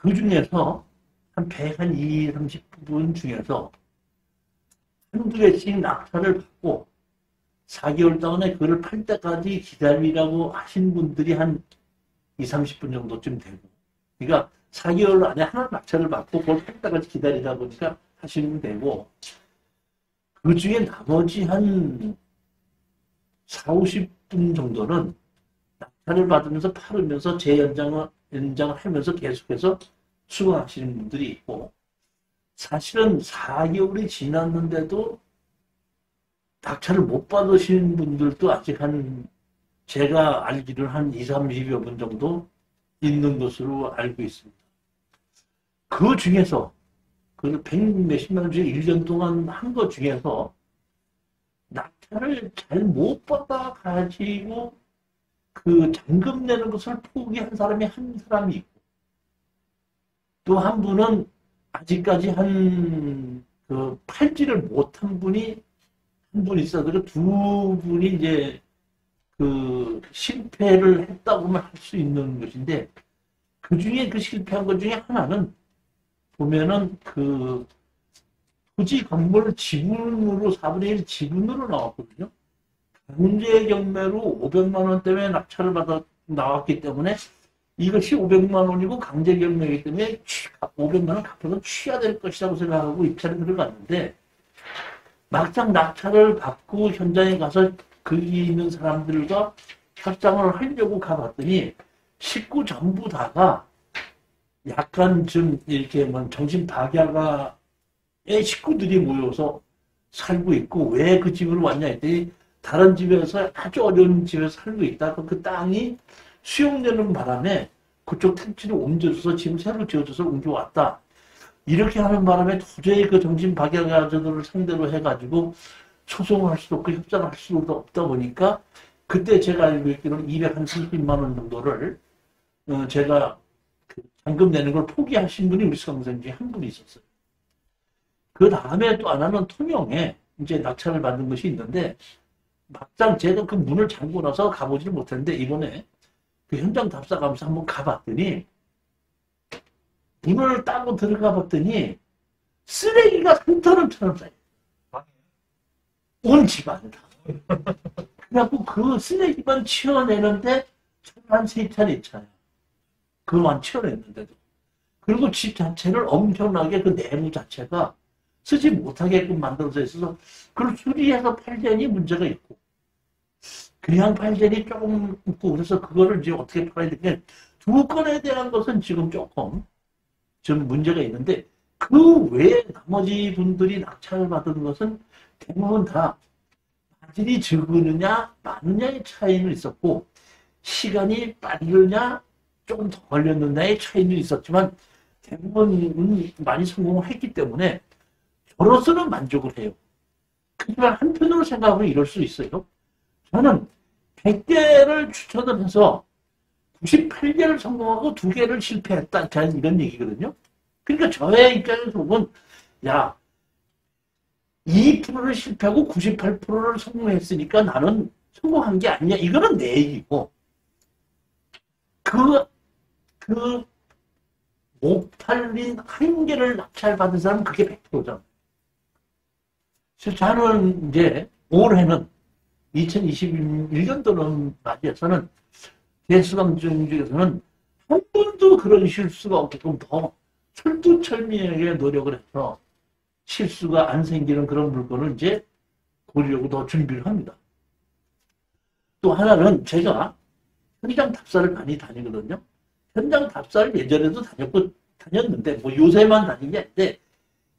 그 중에서 한 2, 30분 중에서 한두 개씩 낙찰을 받고 4개월 동안에 그걸 팔 때까지 기다리라고 하신 분들이 한 2, 30분 정도쯤 되고, 그러니까 4개월 안에 하나 낙찰을 받고 그걸 팔 때까지 기다리다 보니까 하시면 되고, 그 중에 나머지 한 4, 50분 정도는 낙찰을 받으면서 팔으면서 연장을 하면서 계속해서 수강하시는 분들이 있고, 사실은 4개월이 지났는데도 낙찰을 못 받으시는 분들도 아직 제가 알기로는 한 2, 30여 분 정도 있는 것으로 알고 있습니다. 그 중에서, 그 100몇십만 원 중에 1년 동안 한 것 중에서 낙찰을 잘 못 받아가지고 그 잔금 내는 것을 포기한 사람이 한 사람이 있고, 또 한 분은 아직까지 팔지를 못한 분이 한 분 있어도 두 분이 이제 실패를 했다고만 할 수 있는 것인데, 그 중에 그 실패한 것 중에 하나는 보면은 토지 건물 지분으로 4분의 1 지분으로 나왔거든요. 강제 경매로 500만 원 때문에 낙찰을 받아 나왔기 때문에 이것이 500만 원이고 강제 경매이기 때문에 500만 원 갚아서 취해야 될 것이라고 생각하고 입찰에 들어갔는데, 막상 낙찰을 받고 현장에 가서 거기 있는 사람들과 협상을 하려고 가봤더니 식구 전부 다가 약간 좀 이렇게 정신박약의 식구들이 모여서 살고 있고, 왜 그 집으로 왔냐 했더니 다른 집에서 아주 어려운 집에서 살고 있다가 그 땅이 수용되는 바람에 그쪽 택지를 옮겨줘서 지금 새로 지어져서 옮겨왔다. 이렇게 하는 바람에 도저히 그 정신박약자들을 상대로 해가지고 소송을 할 수도 없고 협상을 할 수도 없다 보니까, 그때 제가 알고 있기로는 230만 원 정도를 제가 잔금 내는 걸 포기하신 분이 우리 수강생 중에 한 분이 있었어요. 그 다음에 또 하나는 통영에 이제 낙찰을 받은 것이 있는데, 막상 제가 그 문을 잠고 나서 가보지를 못했는데, 이번에 그 현장 답사 가면서 한번 가봤더니, 문을 따고 들어가 봤더니 쓰레기가 산터름처럼 쌓여. 온 집안에 다. 그래갖고 그 쓰레기만 치워내는데 한 3차례 있잖아요. 그만 치워냈는데도. 그리고 집 자체를 엄청나게 그 내부 자체가 쓰지 못하게끔 만들어져 있어서 그걸 수리해서 팔자니 문제가 있고, 그냥 팔자니 조금 있고, 그래서 그거를 이제 어떻게 팔아야 되냐. 두 건에 대한 것은 지금 조금 좀 문제가 있는데, 그 외에 나머지 분들이 낙찰을 받은 것은 대부분 다 마진이 적으느냐 많느냐의 차이는 있었고, 시간이 빠르냐 조금 더 걸렸느냐의 차이는 있었지만, 대부분 많이 성공을 했기 때문에 저로서는 만족을 해요. 하지만 한편으로 생각하면 이럴 수 있어요. 저는 100개를 추천을 해서 98개를 성공하고 2개를 실패했다, 이런 얘기거든요. 그러니까 저의 입장에서 보면, 야, 2%를 실패하고 98%를 성공했으니까 나는 성공한 게 아니냐, 이거는 내 얘기고, 못 팔린 1개를 낙찰받은 사람은 그게 100%잖아요. 그래서 저는 이제 올해는 2021년도는 맞이해서는 대수강중 중에서는 한 번도 그런 실수가 없게끔 더 철두철미하게 노력을 해서 실수가 안 생기는 그런 물건을 이제 고르려고 더 준비를 합니다. 또 하나는 제가 현장 답사를 많이 다니거든요. 현장 답사를 예전에도 다녔는데, 뭐 요새만 다닌 게 아닌데,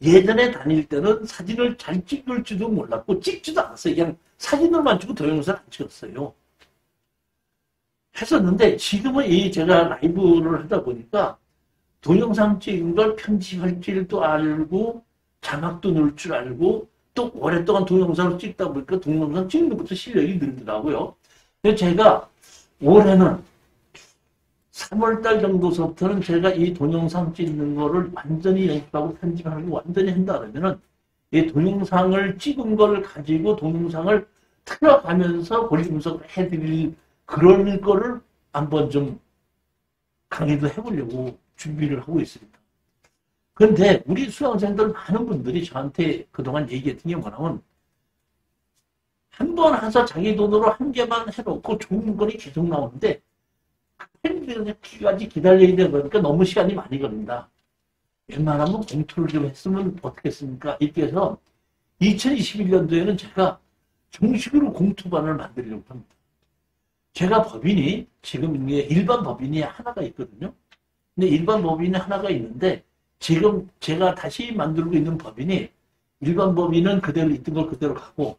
예전에 다닐 때는 사진을 잘 찍을지도 몰랐고 찍지도 않았어요. 그냥 사진으로만 찍고 동영상을 안 찍었어요. 했었는데, 지금은 제가 라이브를 하다 보니까 동영상 찍은 걸 편집할 줄도 알고 자막도 넣을 줄 알고, 또 오랫동안 동영상을 찍다 보니까 동영상 찍는 것부터 실력이 늘더라고요. 그래서 제가 올해는 3월달 정도서부터는 제가 이 동영상 찍는 거를 완전히 연습하고 편집하고 완전히 한다 그러면은, 이 동영상을 찍은 걸 가지고 동영상을 틀어가면서 권리 분석을 해드릴 그런 거를 한번 좀 강의도 해보려고 준비를 하고 있습니다. 그런데 우리 수강생들 많은 분들이 저한테 그동안 얘기했던 게 뭐냐면 한 번 해서 자기 돈으로 한 개만 해놓고 좋은 물건이 계속 나오는데 팬들까지 기다려야 되다 보니까 너무 시간이 많이 걸린다. 웬만하면 공투를 좀 했으면 어떻겠습니까? 이렇게 해서 2021년도에는 제가 정식으로 공투반을 만들려고 합니다. 제가 법인이 지금 이게 일반 법인이 하나가 있거든요. 근데 일반 법인이 하나가 있는데 지금 제가 다시 만들고 있는 법인이 일반 법인은 그대로 있던 걸 그대로 가고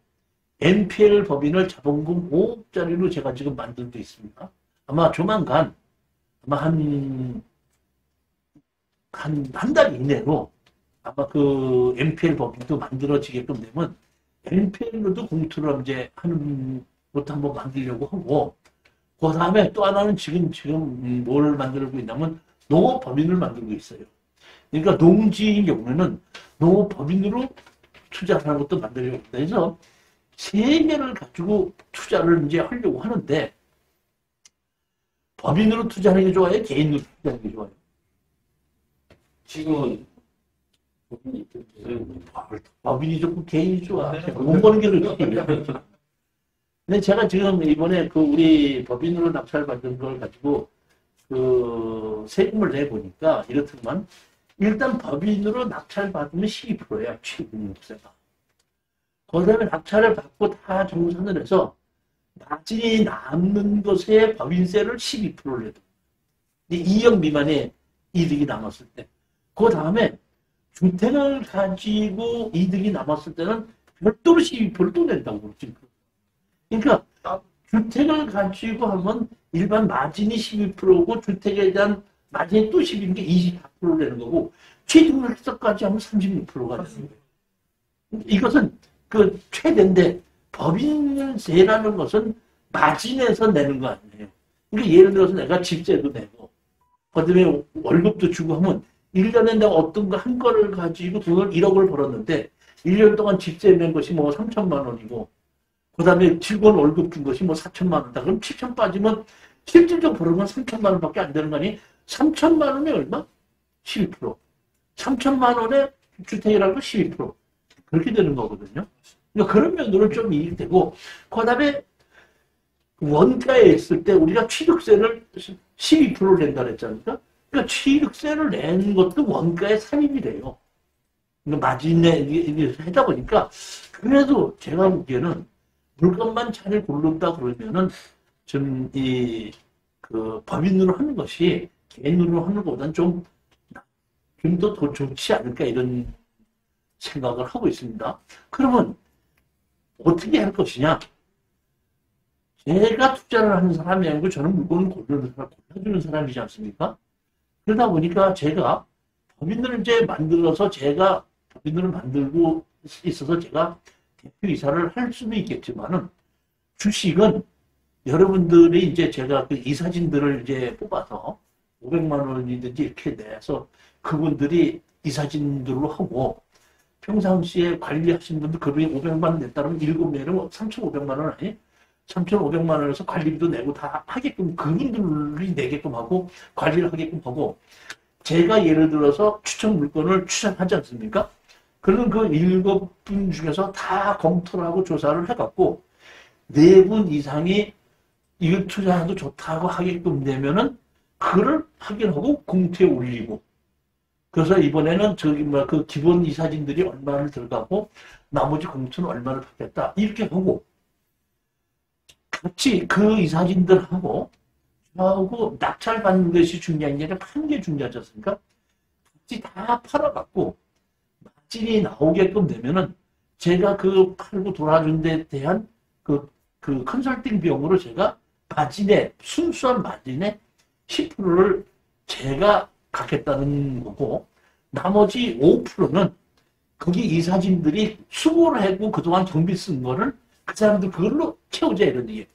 NPL 법인을 자본금 5억짜리로 제가 지금 만들고 있습니다. 아마 조만간 아마 한 달 이내로 아마 그 NPL 법인도 만들어지게끔 되면 NPL로도 공투를 이제 하는 것도 한번 만들려고 하고 그 다음에 또 하나는 지금 뭘 만들고 있냐면 농업법인을 만들고 있어요. 그러니까 농지인 경우에는 농업법인으로 투자하는 것도 만들려고 합니다. 그래서 세 개를 가지고 투자를 이제 하려고 하는데 법인으로 투자하는 게 좋아요? 개인으로 투자하는 게 좋아요? 지금은 법인이 좋고 개인이 좋아. 못 버는 게 그렇지. 근데 제가 지금 이번에 그 우리 법인으로 낙찰받은 걸 가지고 그 세금을 내보니까 이렇더만 일단 법인으로 낙찰받으면 12%야. 취득세가. 그 다음에 낙찰을 받고 다 정산을 해서 마진이 남는 것에 법인세를 12%를 내도 2억 미만의 이득이 남았을 때. 그 다음에 주택을 가지고 이득이 남았을 때는 별도로 12%를 또 낸다고 그러지. 그러니까 주택을 가지고 하면 일반 마진이 12%고 주택에 대한 마진이 또 10인 게 24%를 내는 거고 취득세까지 하면 36%가 되는 거예요. 이것은 그 최대인데 법인세라는 것은 마진에서 내는 거 아니에요. 그러니까 예를 들어서 내가 집세도 내고 그다음에 월급도 주고 하면 1년에 내가 어떤 거 한 거를 가지고 돈을 1억을 벌었는데 1년 동안 집세 낸 것이 뭐 3천만 원이고 그 다음에 직원 월급 준 것이 뭐 4천만 원이다. 그럼 7천 빠지면 실질적으로 벌은 건 3천만 원밖에 안 되는 거 아니? 3천만 원이 얼마? 12%. 3천만 원의 주택이라고 12%. 그렇게 되는 거거든요. 그러니까 그런 면으로 좀 이익이 되고 그 다음에 원가에 있을 때 우리가 취득세를 12%를 낸다 그랬잖아요. 그러니까 취득세를 낸 것도 원가의 3%이래요. 그러니까 마진에 하다 보니까 그래도 제가 보기에는 물건만 잘 고른다 그러면은 좀 그 법인으로 하는 것이 개인으로 하는 것보다는 좀 더 좋지 않을까 이런 생각을 하고 있습니다. 그러면 어떻게 할 것이냐? 제가 투자를 하는 사람이 아니고 저는 물건을 골라주는 사람이지 않습니까? 그러다 보니까 제가 법인을 이제 만들어서 제가 법인을 만들고 있어서 제가 대표이사를 할 수는 있겠지만은 주식은 여러분들이 이제 제가 그 이사진들을 이제 뽑아서 500만 원이든지 이렇게 내서 그분들이 이사진들로 하고 평상시에 관리하시는 분들 그분이 500만 원 냈다면 7명이면 3,500만 원 아니? 3,500만 원에서 관리비도 내고 다 하게끔 그분들이 내게끔 하고 관리를 하게끔 하고 제가 예를 들어서 추천 물건을 추천하지 않습니까? 그러면 그 7분 중에서 다 검토를 하고 조사를 해갖고 4분 이상이 이거 투자해도 좋다고 하게끔 되면은 그걸 확인하고 공투에 올리고 그래서 이번에는 저기 그 기본 이사진들이 얼마를 들어가고 나머지 공투는 얼마를 받겠다 이렇게 하고 같이 그 이사진들하고 저하고 낙찰 받는 것이 중요한 게 아니라 파는 게 중요하지 않습니까? 같이 다 팔아갖고 마진이 나오게끔 되면은 제가 그 팔고 돌아준 데 대한 그 컨설팅 비용으로 제가 마진의 순수한 마진의 10%를 제가 갖겠다는 거고 나머지 5%는 거기 이사진들이 수고를 하고 그동안 경비 쓴 거를 그 사람들 그걸로 채우자 이런 얘기예요.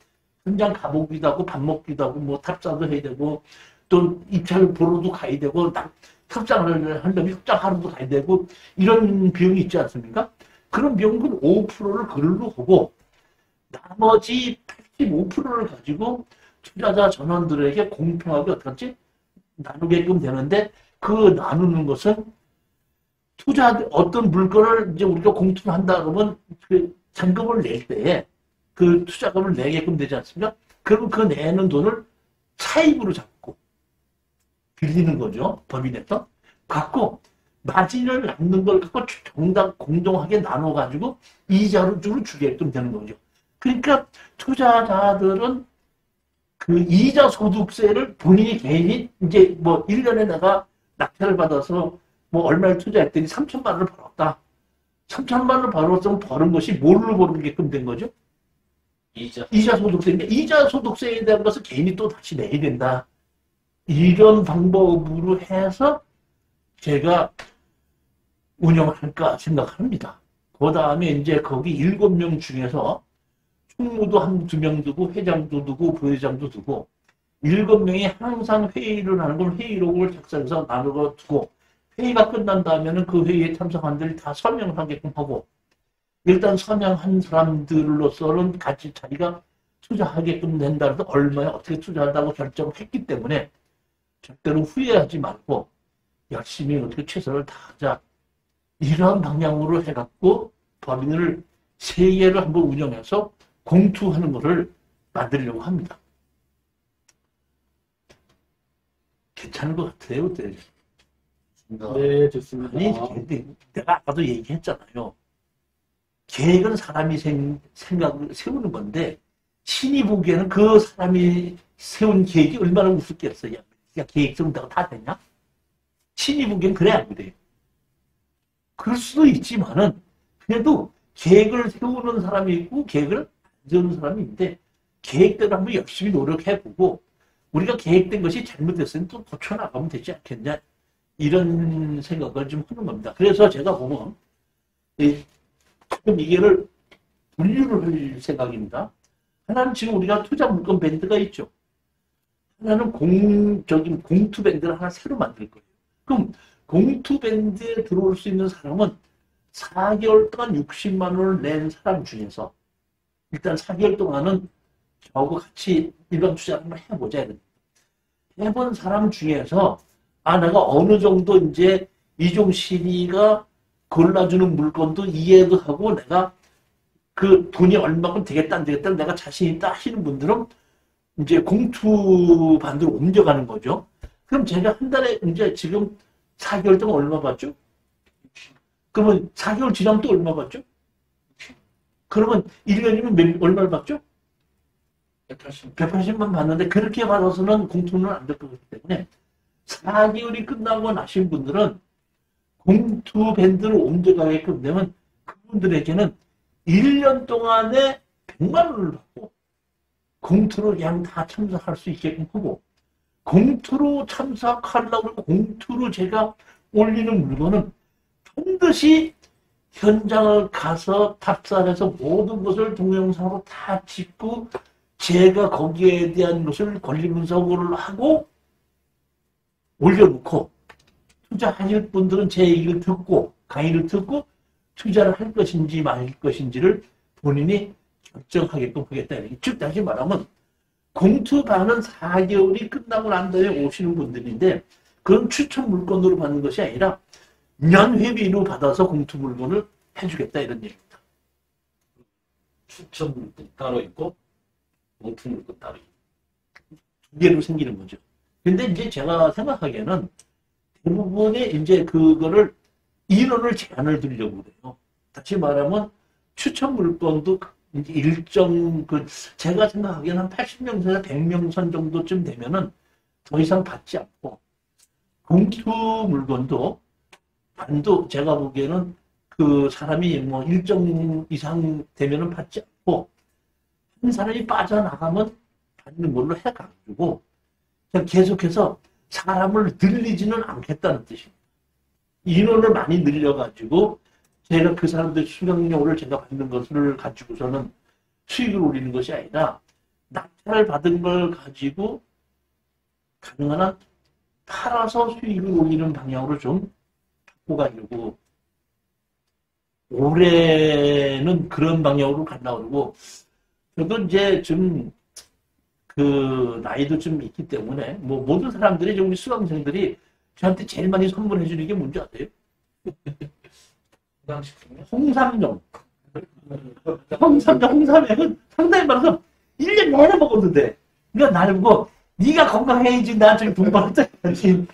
현장 가보기도 하고 밥 먹기도 하고 뭐 탑사도 해야 되고 또 입찰 보러도 가야 되고 협상을 하려면 협상하러도 가야 되고 이런 비용이 있지 않습니까? 그런 비용은 5%를 그걸로 하고 나머지 85%를 가지고 투자자 전원들에게 공평하게 어떻게 나누게끔 되는데 그 나누는 것은 투자, 어떤 물건을 이제 우리가 공투를 한다 그러면 그 잔금을 낼 때에 그 투자금을 내게끔 되지 않습니까? 그러면 그 내는 돈을 차입으로 잡고 빌리는 거죠. 법인에서. 갖고 마진을 남는 걸 갖고 정당 공정하게 나눠가지고 이자로 주게끔 되는 거죠. 그러니까 투자자들은 그 이자 소득세를 본인이 개인이 이제 뭐 1년에 내가 낙찰을 받아서 뭐 얼마를 투자했더니 3천만 원을 벌었다. 3천만 원을 벌었으면 벌은 것이 뭘로 벌게끔 된 거죠? 이자 소득세인데 이자 소득세에 대한 것을 개인이 또 다시 내야 된다. 이런 방법으로 해서 제가 운영할까 생각합니다. 그 다음에 이제 거기 7명 중에서 총무도 한 2명 두고 회장도 두고 부회장도 두고 7명이 항상 회의를 하는 걸 회의록을 작성해서 나누어 두고 회의가 끝난 다음에는 그 회의에 참석한 들이 다 서명을 하게끔 하고 일단 서명한 사람들로서는 같이 자기가 투자하게끔 된다 해서 얼마에 어떻게 투자한다고 결정했기 때문에 절대로 후회하지 말고 열심히 어떻게 최선을 다하자. 이런 방향으로 해갖고 법인을 3개를 한번 운영해서 공투하는 것을 만들려고 합니다. 괜찮은 것 같아요. 네, 좋습니다. 아니, 내가 아까도 얘기했잖아요. 계획은 사람이 생각을 세우는 건데 신이 보기에는 그 사람이 세운 계획이 얼마나 우습겠어요. 야, 계획 세운다고 다 되냐? 신이 보기엔 그래 안 그래요. 그럴 수도 있지만은 그래도 계획을 세우는 사람이 있고 계획을 안 세우는 사람이 있는데 계획대로 한번 열심히 노력해보고 우리가 계획된 것이 잘못됐으면 또 고쳐나가면 되지 않겠냐 이런 생각을 좀 하는 겁니다. 그래서 제가 보면 지금 이게를 분류를 할 생각입니다. 하나는 지금 우리가 투자 물건 밴드가 있죠. 하나는 공투 밴드를 하나 새로 만들 거예요. 그럼 공투 밴드에 들어올 수 있는 사람은 4개월 동안 60만 원을 낸 사람 중에서 일단 4개월 동안은 저하고 같이 일반 투자를 한번 해보자. 해본 사람 중에서 내가 어느 정도 이제 이종신이가 골라주는 물건도 이해도 하고 내가 그 돈이 얼마큼 되겠다 안 되겠다 내가 자신 있다 하시는 분들은 이제 공투 반대로 옮겨가는 거죠. 그럼 제가 한 달에 이제 지금 4개월 동안 얼마 받죠? 그러면 4개월 지나면 또 얼마 받죠? 그러면 1년이면 얼마를 받죠? 180만 받는데 그렇게 받아서는 공투는 안 될 거기 때문에 4개월이 끝나고 나신 분들은 공투 밴드로 옮겨가게끔 되면 그분들에게는 1년 동안에 100만 원을 받고 공투로 그냥 다 참석할 수 있게끔 하고 공투로 참석하려고 공투로 제가 올리는 물건은 반드시 현장을 가서 답사해서 모든 것을 동영상으로 다 찍고 제가 거기에 대한 것을 권리 분석을 하고 올려놓고 투자하실 분들은 제 얘기를 듣고 강의를 듣고 투자를 할 것인지 말 것인지를 본인이 결정하게끔 하겠다. 즉 다시 말하면 공투반은 4개월이 끝나고 난 다음에 오시는 분들인데 그건 추천 물건으로 받는 것이 아니라 연회비로 받아서 공투 물건을 해주겠다 이런 얘기입니다. 추천 물건 따로 있고 공투 물건 따로 있고 2개로 생기는 거죠. 근데 이제 제가 생각하기에는 대부분의 이제 그거를 인원을 제한을 두려고 그래요. 다시 말하면 추천 물건도 이제 일정 제가 생각하기에는 한 80명에서 100명 선 정도쯤 되면은 더 이상 받지 않고 공투 물건도 반도 제가 보기에는 그 사람이 뭐 일정 이상 되면은 받지 않고 한 사람이 빠져나가면 받는 걸로 해가지고 계속해서 사람을 늘리지는 않겠다는 뜻입니다. 인원을 많이 늘려가지고 제가 그 사람들 수강료를 제가 받는 것을 가지고서는 수익을 올리는 것이 아니라 낙찰을 받은 걸 가지고 가능한 한 팔아서 수익을 올리는 방향으로 좀 바꿔가려고 올해는 그런 방향으로 간다고 그러고 저도 이제 좀 그 나이도 좀 있기 때문에 뭐 모든 사람들이 우리 수강생들이 저한테 제일 많이 선물해 주는 게 뭔지 아세요? 건강식품이요? 홍삼정. 홍삼액은 상당히 많아서 1년 내내 먹었는데, 그러니까 나를 보고, 네가 건강해야지, 나 저기 돈 벌었다지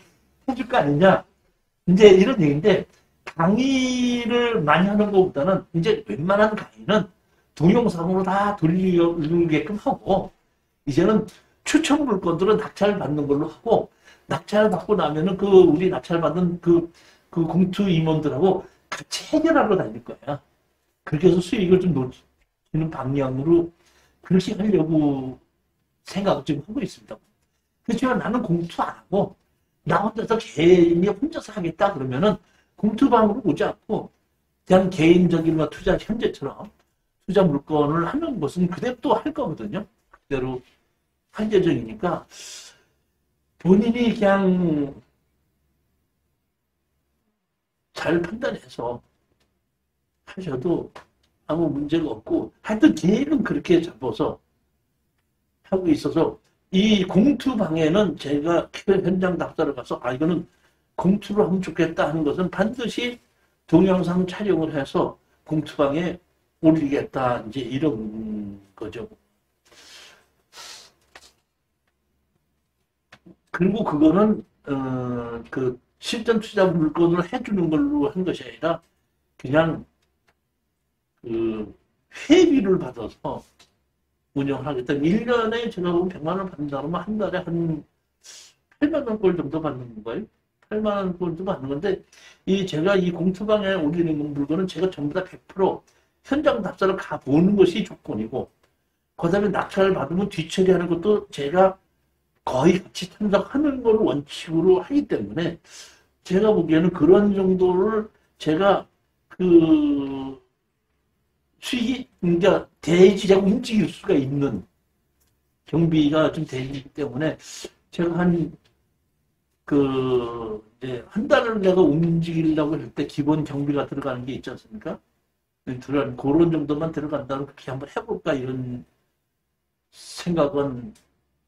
해줄 거 아니냐. 이제 이런 얘기인데, 강의를 많이 하는 것보다는, 이제 웬만한 강의는 동영상으로 다 돌리게끔 하고, 이제는 추천 물건들은 낙찰 받는 걸로 하고, 낙찰 받고 나면은 우리 낙찰 받은 그 공투 임원들하고 같이 해결하러 다닐 거야. 그렇게 해서 수익을 좀 놓치는 방향으로 그렇게 하려고 생각을 지금 하고 있습니다. 그렇지만 나는 공투 안 하고, 나 혼자서 개인이 혼자서 하겠다 그러면은 공투방으로 오지 않고, 그냥 개인적인 투자, 현재처럼 투자 물건을 하는 것은 그대로 또 할 거거든요. 그대로 할 예정이니까, 본인이 그냥 잘 판단해서 하셔도 아무 문제가 없고, 하여튼 계획은 그렇게 잡아서 하고 있어서, 이 공투방에는 제가 현장 답사를 가서, 이거는 공투를 하면 좋겠다 하는 것은 반드시 동영상 촬영을 해서 공투방에 올리겠다, 이제 이런 거죠. 그리고 그거는 그 실전 투자 물건을 해주는 걸로 한 것이 아니라 그냥 그 회비를 받아서 운영하겠다. 1년에 제가 보면 100만 원 받는다 그러면 한 달에 한 8만 원 꼴 정도 받는 건가요? 8만 원 꼴 정도 받는 건데, 제가 이 공투방에 올리는 물건은 제가 전부 다 100% 현장 답사를 가보는 것이 조건이고, 그 다음에 낙찰을 받으면 뒤처리하는 것도 제가 거의 같이 참석하는 걸 원칙으로 하기 때문에, 제가 보기에는 그런 정도를 제가 수익이, 그러니까 대지가 움직일 수가 있는 경비가 좀 되기 때문에, 제가 한 달을 내가 움직이려고 할 때 기본 경비가 들어가는 게 있지 않습니까? 그런 정도만 들어간다면 그렇게 한번 해볼까, 이런 생각은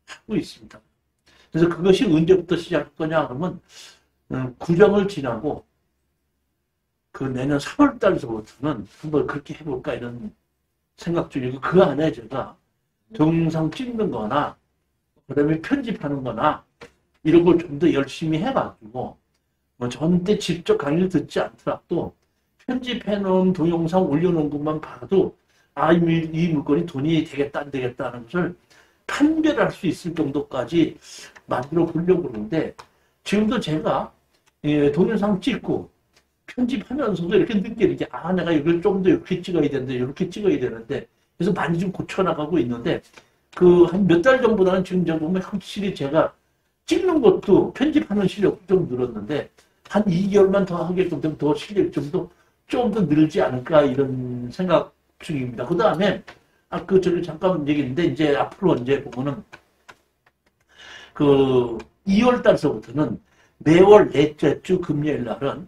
하고 있습니다. 그래서 그것이 언제부터 시작할 거냐 그러면, 구정을 지나고 내년 3월 달서부터는 한번 그렇게 해볼까, 이런 생각 중이고, 그 안에 제가 동영상 찍는 거나 그다음에 편집하는 거나 이런 걸 좀 더 열심히 해가지고, 저한테 직접 강의를 듣지 않더라도 편집해 놓은 동영상 올려놓은 것만 봐도 이 물건이 돈이 되겠다 안 되겠다 하는 것을 판별할 수 있을 정도까지 만들어 보려고 그러는데, 지금도 제가 동영상 찍고 편집하면서도 이렇게 느끼는 게, 내가 이걸 좀 더 이렇게 찍어야 되는데, 이렇게 찍어야 되는데, 그래서 많이 좀 고쳐나가고 있는데, 한 몇 달 전보다는 지금 보면 확실히 제가 찍는 것도 편집하는 실력도 좀 늘었는데, 한 2개월만 더 하게끔 되면 더 실력이 좀 더 늘지 않을까, 이런 생각 중입니다. 그 다음에, 잠깐 얘기했는데, 이제 앞으로 이제 보면은, 2월 달서부터는 매월 넷째 주 금요일 날은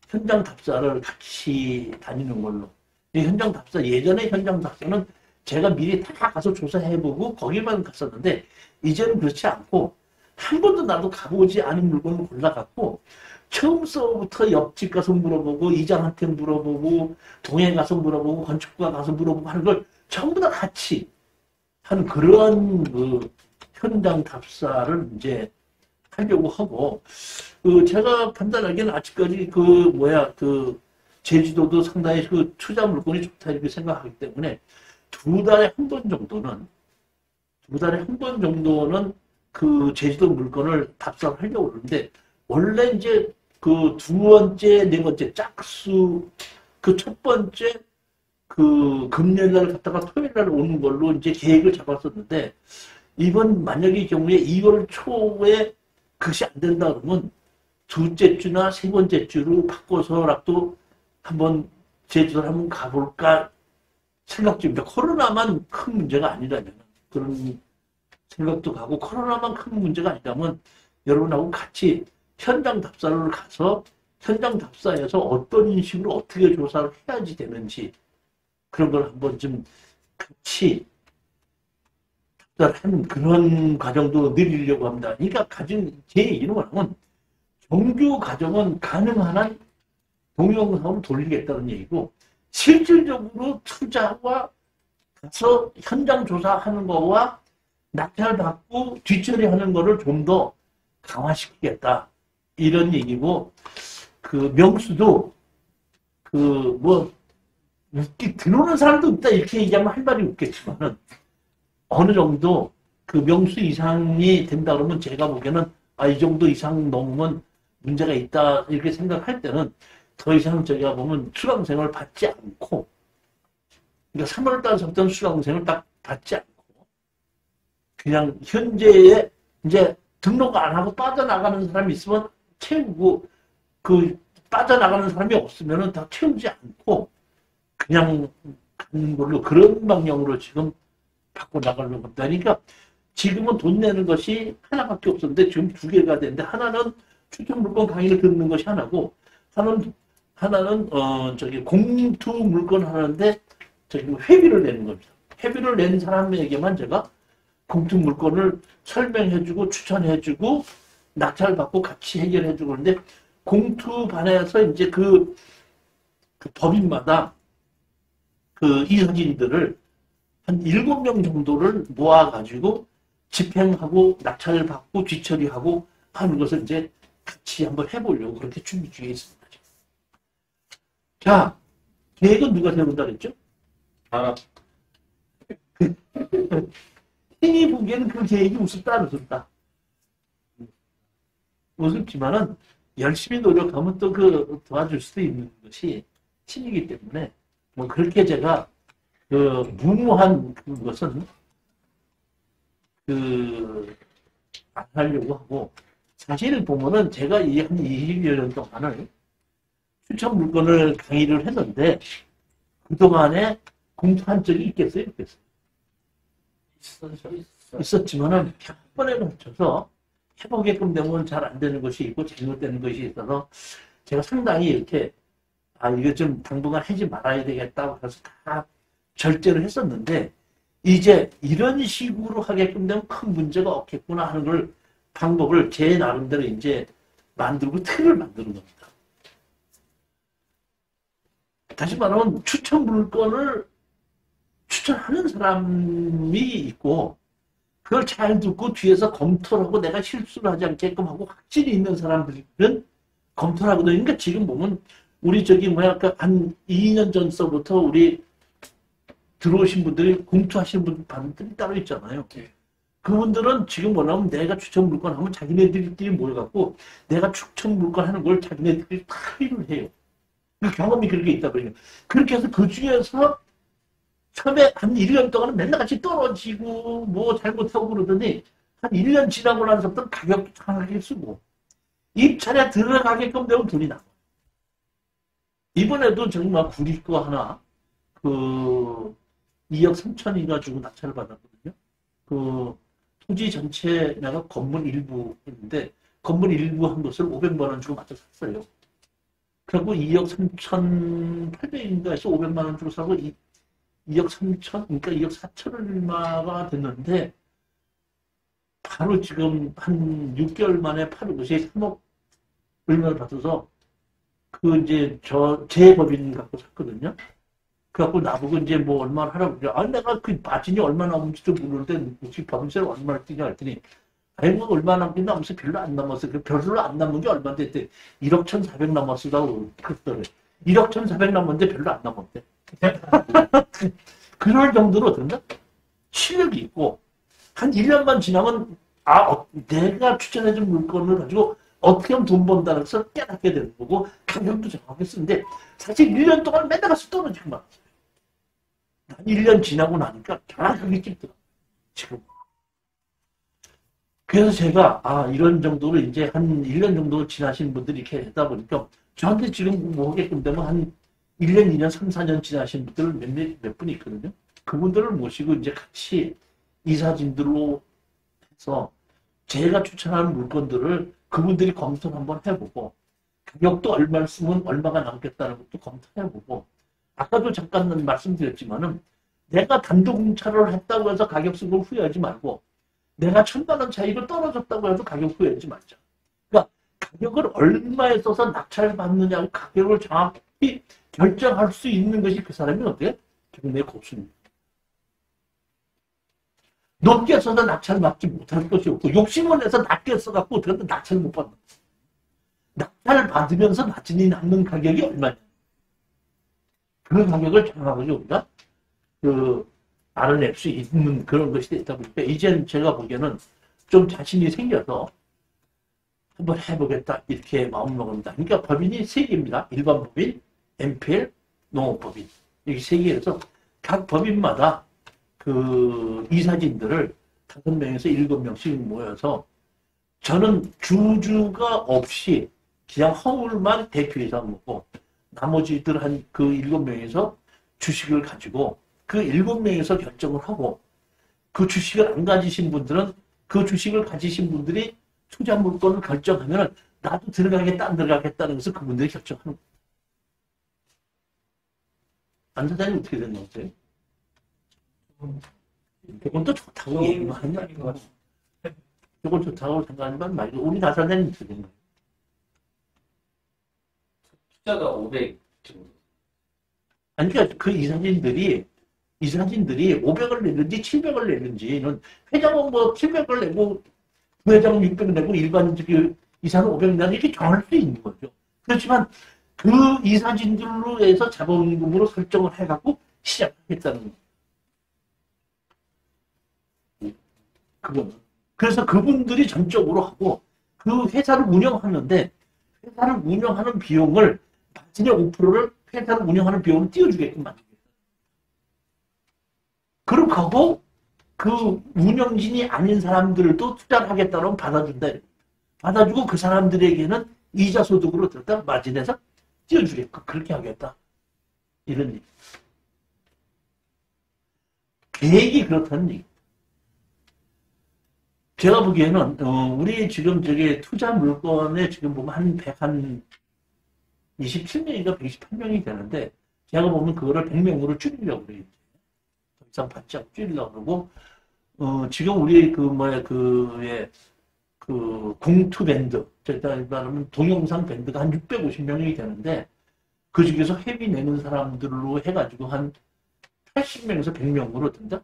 현장 답사를 같이 다니는 걸로. 현장 답사, 예전에 현장 답사는 제가 미리 다 가서 조사해보고 거기만 갔었는데, 이제는 그렇지 않고, 한 번도 나도 가보지 않은 물건을 골라갖고, 처음서부터 옆집 가서 물어보고, 이장한테 물어보고, 동해 가서 물어보고, 건축가 가서 물어보고 하는 걸 전부 다 같이 하는 그런 현장 답사를 이제 하려고 하고, 제가 판단하기에는 아직까지 제주도도 상당히 투자 물건이 좋다 이렇게 생각하기 때문에, 두 달에 한 번 정도는 제주도 물건을 답사를 하려고 그러는데, 원래 이제 두 번째, 네 번째 짝수, 첫 번째 금요일 날 갔다가 토요일 날 오는 걸로 이제 계획을 잡았었는데, 이번 만약의 경우에 2월 초에 그것이 안 된다 그러면 둘째 주나 세 번째 주로 바꿔서라도 한번 제주도를 한번 가볼까 생각 중입니다. 코로나만 큰 문제가 아니라면, 그런 생각도 가고, 코로나만 큰 문제가 아니라면 여러분하고 같이 현장 답사를 가서 현장 답사에서 어떤 인식으로 어떻게 조사를 해야지 되는지, 그런 걸 한번 좀 같이 답사를 하는 그런 과정도 늘리려고 합니다. 그러니까 제 얘기는 뭐냐면, 정규 과정은 가능한 한 동영상으로 돌리겠다는 얘기고, 실질적으로 투자와 가서 현장 조사하는 거와 낙찰받고 뒤처리하는 거를 좀 더 강화시키겠다. 이런 얘기고, 그 명수도 뭐 들어오는 사람도 없다 이렇게 얘기하면 할 말이 없겠지만은 어느 정도 그 명수 이상이 된다 그러면 제가 보기에는 이 정도 이상 넘으면 문제가 있다 이렇게 생각할 때는 더 이상 저희가 보면 수강생을 받지 않고, 그러니까 3월 달서부터는 수강생을 딱 받지 않고 그냥 현재에 이제 등록 안 하고 빠져나가는 사람이 있으면 채우고, 그 빠져나가는 사람이 없으면은 다 채우지 않고 그냥 가는 걸로, 그런 방향으로 지금 바꿔 나가려고 합니다. 그러니까 지금은 돈 내는 것이 하나밖에 없었는데 지금 두 개가 되는데, 하나는 추천 물건 강의를 듣는 것이 하나고, 하나는 저기 공투 물건 하는데 저기 회비를 내는 겁니다. 회비를 낸 사람에게만 제가 공투 물건을 설명해주고 추천해주고 낙찰받고 같이 해결해주고, 그런데 공투 반에서 이제 그 법인마다 그 이사진들을 한 7명 정도를 모아가지고 집행하고 낙찰받고 뒤처리하고 하는 것을 이제 같이 한번 해보려고 그렇게 준비 중에 있습니다. 자, 계획은 누가 세운다 그랬죠? hin이 보기에는 그 계획이 우습다, 우습다. 우습지만은 열심히 노력하면 또 그 도와줄 수도 있는 것이 신이기 때문에 뭐 그렇게 제가 그 무모한 그것은 안 하려고 하고, 사실 보면은 제가 이 한 20여 년 동안을 추천 물건을 강의를 했는데 그동안에 공투한 적이 있겠어요? 있었지만은 한 번에 걸쳐서 해보게끔 되면 잘 안 되는 것이 있고 잘못되는 것이 있어서 제가 상당히 이렇게 이거 좀 당분간 하지 말아야 되겠다고 해서 다 절제를 했었는데, 이제 이런 식으로 하게끔 되면 큰 문제가 없겠구나 하는 걸 방법을 제 나름대로 이제 만들고 틀을 만드는 겁니다. 다시 말하면 추천 물건을 추천하는 사람이 있고, 그걸 잘 듣고 뒤에서 검토를 하고 내가 실수를 하지 않게끔 하고 확실히 있는 사람들은 검토를 하거든요. 그러니까 지금 보면 우리 한 2년 전서부터 우리 들어오신 분들이 공투하시는 분들이 따로 있잖아요. 그분들은 지금 뭐냐면 내가 추천 물건 하면 자기네들끼리 모여갖고 내가 추천 물건 하는 걸 자기네들끼리 합의를 해요. 그 경험이 그렇게 있다 그래요. 그렇게 해서 그 중에서 처음에 한 1년 동안은 맨날 같이 떨어지고 뭐 잘못하고 그러더니 한 1년 지나고 나서부터 가격도 정확하게 쓰고 입찰에 들어가게끔 되면 돈이 나와. 이번에도 정말 구리 거 하나 2억 3천인가 주고 낙찰을 받았거든요. 그 토지 전체 내가 건물 일부 했는데 건물 일부 한 것을 500만 원 주고 맞춰 샀어요. 그리고 2억 3,800인가 해서 500만 원 주고 사고 2억 3천, 그러니까 2억 4천 얼마가 됐는데 바로 지금 한 6개월 만에 파는 것이 3억 얼마를 받아서 이제 제 법인 갖고 샀거든요. 그래갖고 나보고 이제 뭐 얼마나 하라고 그래. 내가 그 마진이 얼마 남은지도 모르는데 혹시 법인세를 얼마나 뛰냐 했더니 뭐 얼마 남긴다 하면서 별로 안 남았어. 별로 안 남은 게 얼마인데 했더니 1억 1,400 남았다고 그랬더래. 1억 1,400 남았는데 별로 안 남았대. 그럴 정도로 어떤가? 실력이 있고 한 1년만 지나면 내가 추천해준 물건을 가지고 어떻게 하면 돈 번다는 것을 깨닫게 되는 거고 가격도 정확하게 쓰는데 사실 1년 동안 맨날 가서 떨어지고 말았어요. 한 1년 지나고 나니까 정확하게 찍더라. 지금. 그래서 제가 이런 정도로 이제 한 1년 정도 지나신 분들이 이렇게 하다 보니까 저한테 지금 뭐 하게끔 되면 한 1년, 2년, 3, 4년 지나신 분들 몇 분이 있거든요. 그분들을 모시고 이제 같이 이사진들로 해서 제가 추천하는 물건들을 그분들이 검토를 한번 해보고 가격도 얼마를 쓰면 얼마가 남겠다는 것도 검토해보고, 아까도 잠깐 말씀드렸지만은 내가 단독 공차를 했다고 해서 가격 쓴 걸 후회하지 말고 내가 1,000만 원 차이로 떨어졌다고 해도 가격 후회하지 말자. 그러니까 가격을 얼마에 써서 낙찰을 받느냐고 가격을 정확히 결정할 수 있는 것이 그 사람이 어떻게? 경매 고수입니다. 높게 써서 낙찰을 받지 못할 것이 없고 욕심을 내서 낮게 써갖고 어떻게 낙찰을 못 받는 거예요. 낙찰을 받으면서 마진이 남는 가격이 얼마냐. 그 가격을 정확하게 우리가 알아낼 수 있는 그런 것이 되다 보니까 이제는 제가 보기에는 좀 자신이 생겨서 한번 해보겠다 이렇게 마음먹습니다. 그러니까 법인이 세 개입니다. 일반 법인, MPL, 농업법인 이렇게 세 개에서 각 법인마다 그 이사진들을 5명에서 7명씩 모여서 저는 주주가 없이 그냥 허물만 대표이사 먹고 나머지들 한 그 7명에서 주식을 가지고 그 7명에서 결정을 하고 그 주식을 안 가지신 분들은 그 주식을 가지신 분들이 투자 물건을 결정하면 나도 들어가겠다 안 들어가겠다는 것을 그분들이 결정하는 거예요. 안 사장님 어떻게 되는 거세요? 그건 또 좋다고 얘기만 하냐? 그건 좋다고 생각하지만 말고 우리 나사장님 어떻게 되는 거예요? 투자가 500 정도. 아니 그러니까 그 이사진들이 500을 내는지 700을 내는지는 회장은 뭐 700을 내고 부회장은 600 내고 일반 이사는 500 내는 이렇게 정할 수 있는 거죠. 그렇지만 그 이사진들로 해서 자본금으로 설정을 해갖고 시작하겠다는 그거는. 그래서 그분들이 전적으로 하고 그 회사를 운영하는데 회사를 운영하는 비용을 마진의 5%를 회사를 운영하는 비용을 띄워주게끔 만듭니다. 그렇게 하고 그 운영진이 아닌 사람들도 투자를 하겠다고 받아준다. 받아주고 그 사람들에게는 이자 소득으로 들었다 마진에서 띄워주겠고 그렇게 하겠다. 이런 얘기. 계획이 그렇다는 얘기. 제가 보기에는 우리 지금 저기 투자 물건에 지금 보면 한 27명인가 128명이 되는데 제가 보면 그거를 100명으로 줄이려고 그래요. 더 이상 받지 않고 줄이려고 그러고 지금 우리 그 공투밴드 제가 말하면 동영상 밴드가 한 650명이 되는데 그 중에서 회비 내는 사람들로 해가지고 한 80명에서 100명으로 된다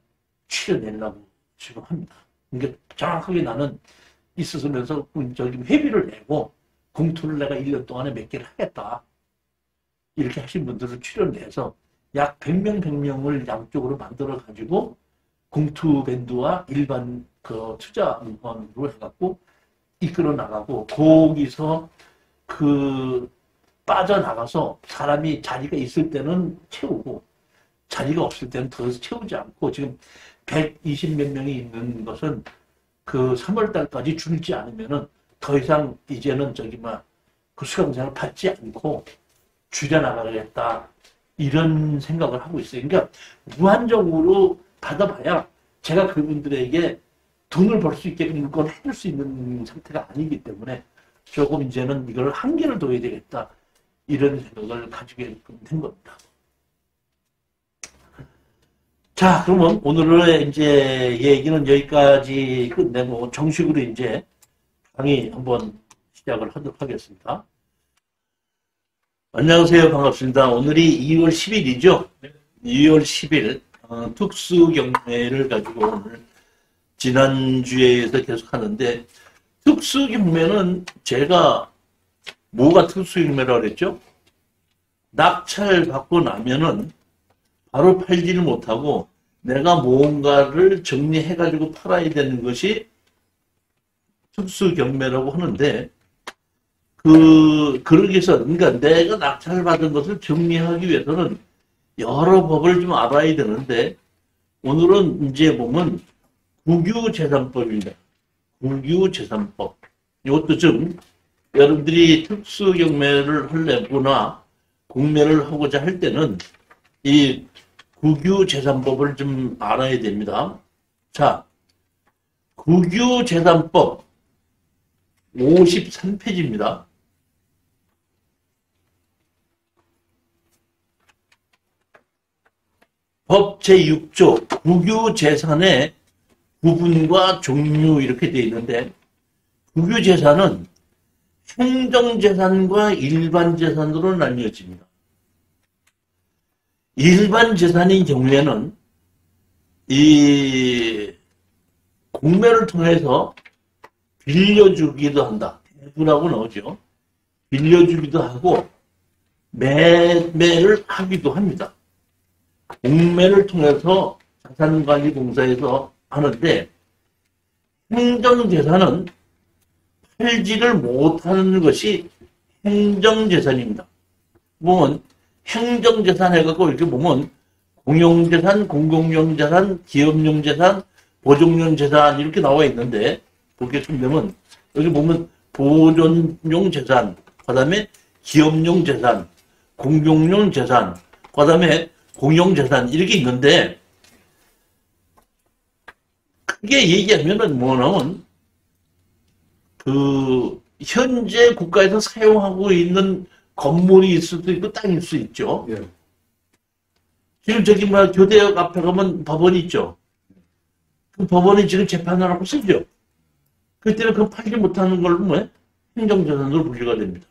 추려내려고 지금 합니다. 그러니까 정확하게 나는 있으면서 저기 회비를 내고 공투를 내가 1년 동안에 몇 개를 하겠다. 이렇게 하신 분들을 출연해서 약 100명, 100명을 양쪽으로 만들어가지고 공투 밴드와 일반 그 투자 물건으로 해갖고 이끌어 나가고 거기서 그 빠져나가서 사람이 자리가 있을 때는 채우고 자리가 없을 때는 더 채우지 않고 지금 120몇 명이 있는 것은 그 3월 달까지 줄지 않으면은 더 이상 이제는 그 수강생을 받지 않고 줄여나가겠다. 이런 생각을 하고 있어요. 그러니까 무한정으로 받아봐야 제가 그분들에게 돈을 벌 수 있게끔 물건 해줄 수 있는 상태가 아니기 때문에 조금 이제는 이걸 한계를 둬야 되겠다. 이런 생각을 가지게 된 겁니다. 자, 그러면 오늘의 이제 얘기는 여기까지 끝내고 정식으로 이제 강의 한번 시작을 하도록 하겠습니다. 안녕하세요. 반갑습니다. 오늘이 2월 10일이죠. 2월 10일 특수경매를 가지고 오늘 지난주에서 계속 하는데 특수경매는 제가 뭐가 특수경매라고 그랬죠? 낙찰 받고 나면은 바로 팔지를 못하고 내가 뭔가를 정리해가지고 팔아야 되는 것이 특수경매라고 하는데 그러기 위해서 그러니까 내가 낙찰을 받은 것을 정리하기 위해서는 여러 법을 좀 알아야 되는데 오늘은 이제 보면 국유재산법입니다. 국유재산법. 이것도 좀 여러분들이 특수경매를 하려거나 공매를 하고자 할 때는 이 국유재산법을 좀 알아야 됩니다. 자, 국유재산법 53페이지입니다. 법 제6조 국유재산의 구분과 종류 이렇게 되어 있는데 국유재산은 행정재산과 일반재산으로 나뉘어집니다. 일반재산인 경우에는 이 공매를 통해서 빌려주기도 한다. 대부라고 나오죠. 빌려주기도 하고 매매를 하기도 합니다. 공매를 통해서 자산관리공사에서 하는데 행정재산은 팔지를 못하는 것이 행정재산입니다. 보면 행정재산 해갖고 이렇게 보면 공용재산, 공공용재산, 기업용재산, 보존용재산 이렇게 나와 있는데 보게 되면 여기 보면 보존용재산, 그 다음에 기업용재산, 공공용재산, 그 다음에 공용재산 이렇게 있는데 크게 얘기하면은 뭐냐면 그 현재 국가에서 사용하고 있는 건물이 있을 수도 있고 땅일 수 있죠. 예. 지금 저기 뭐 교대역 앞에 가면 법원이 있죠. 그 법원이 지금 재판을 하고 쓰죠. 그때는 그 팔지 못하는 걸로 뭐 행정재산으로 분류가 됩니다.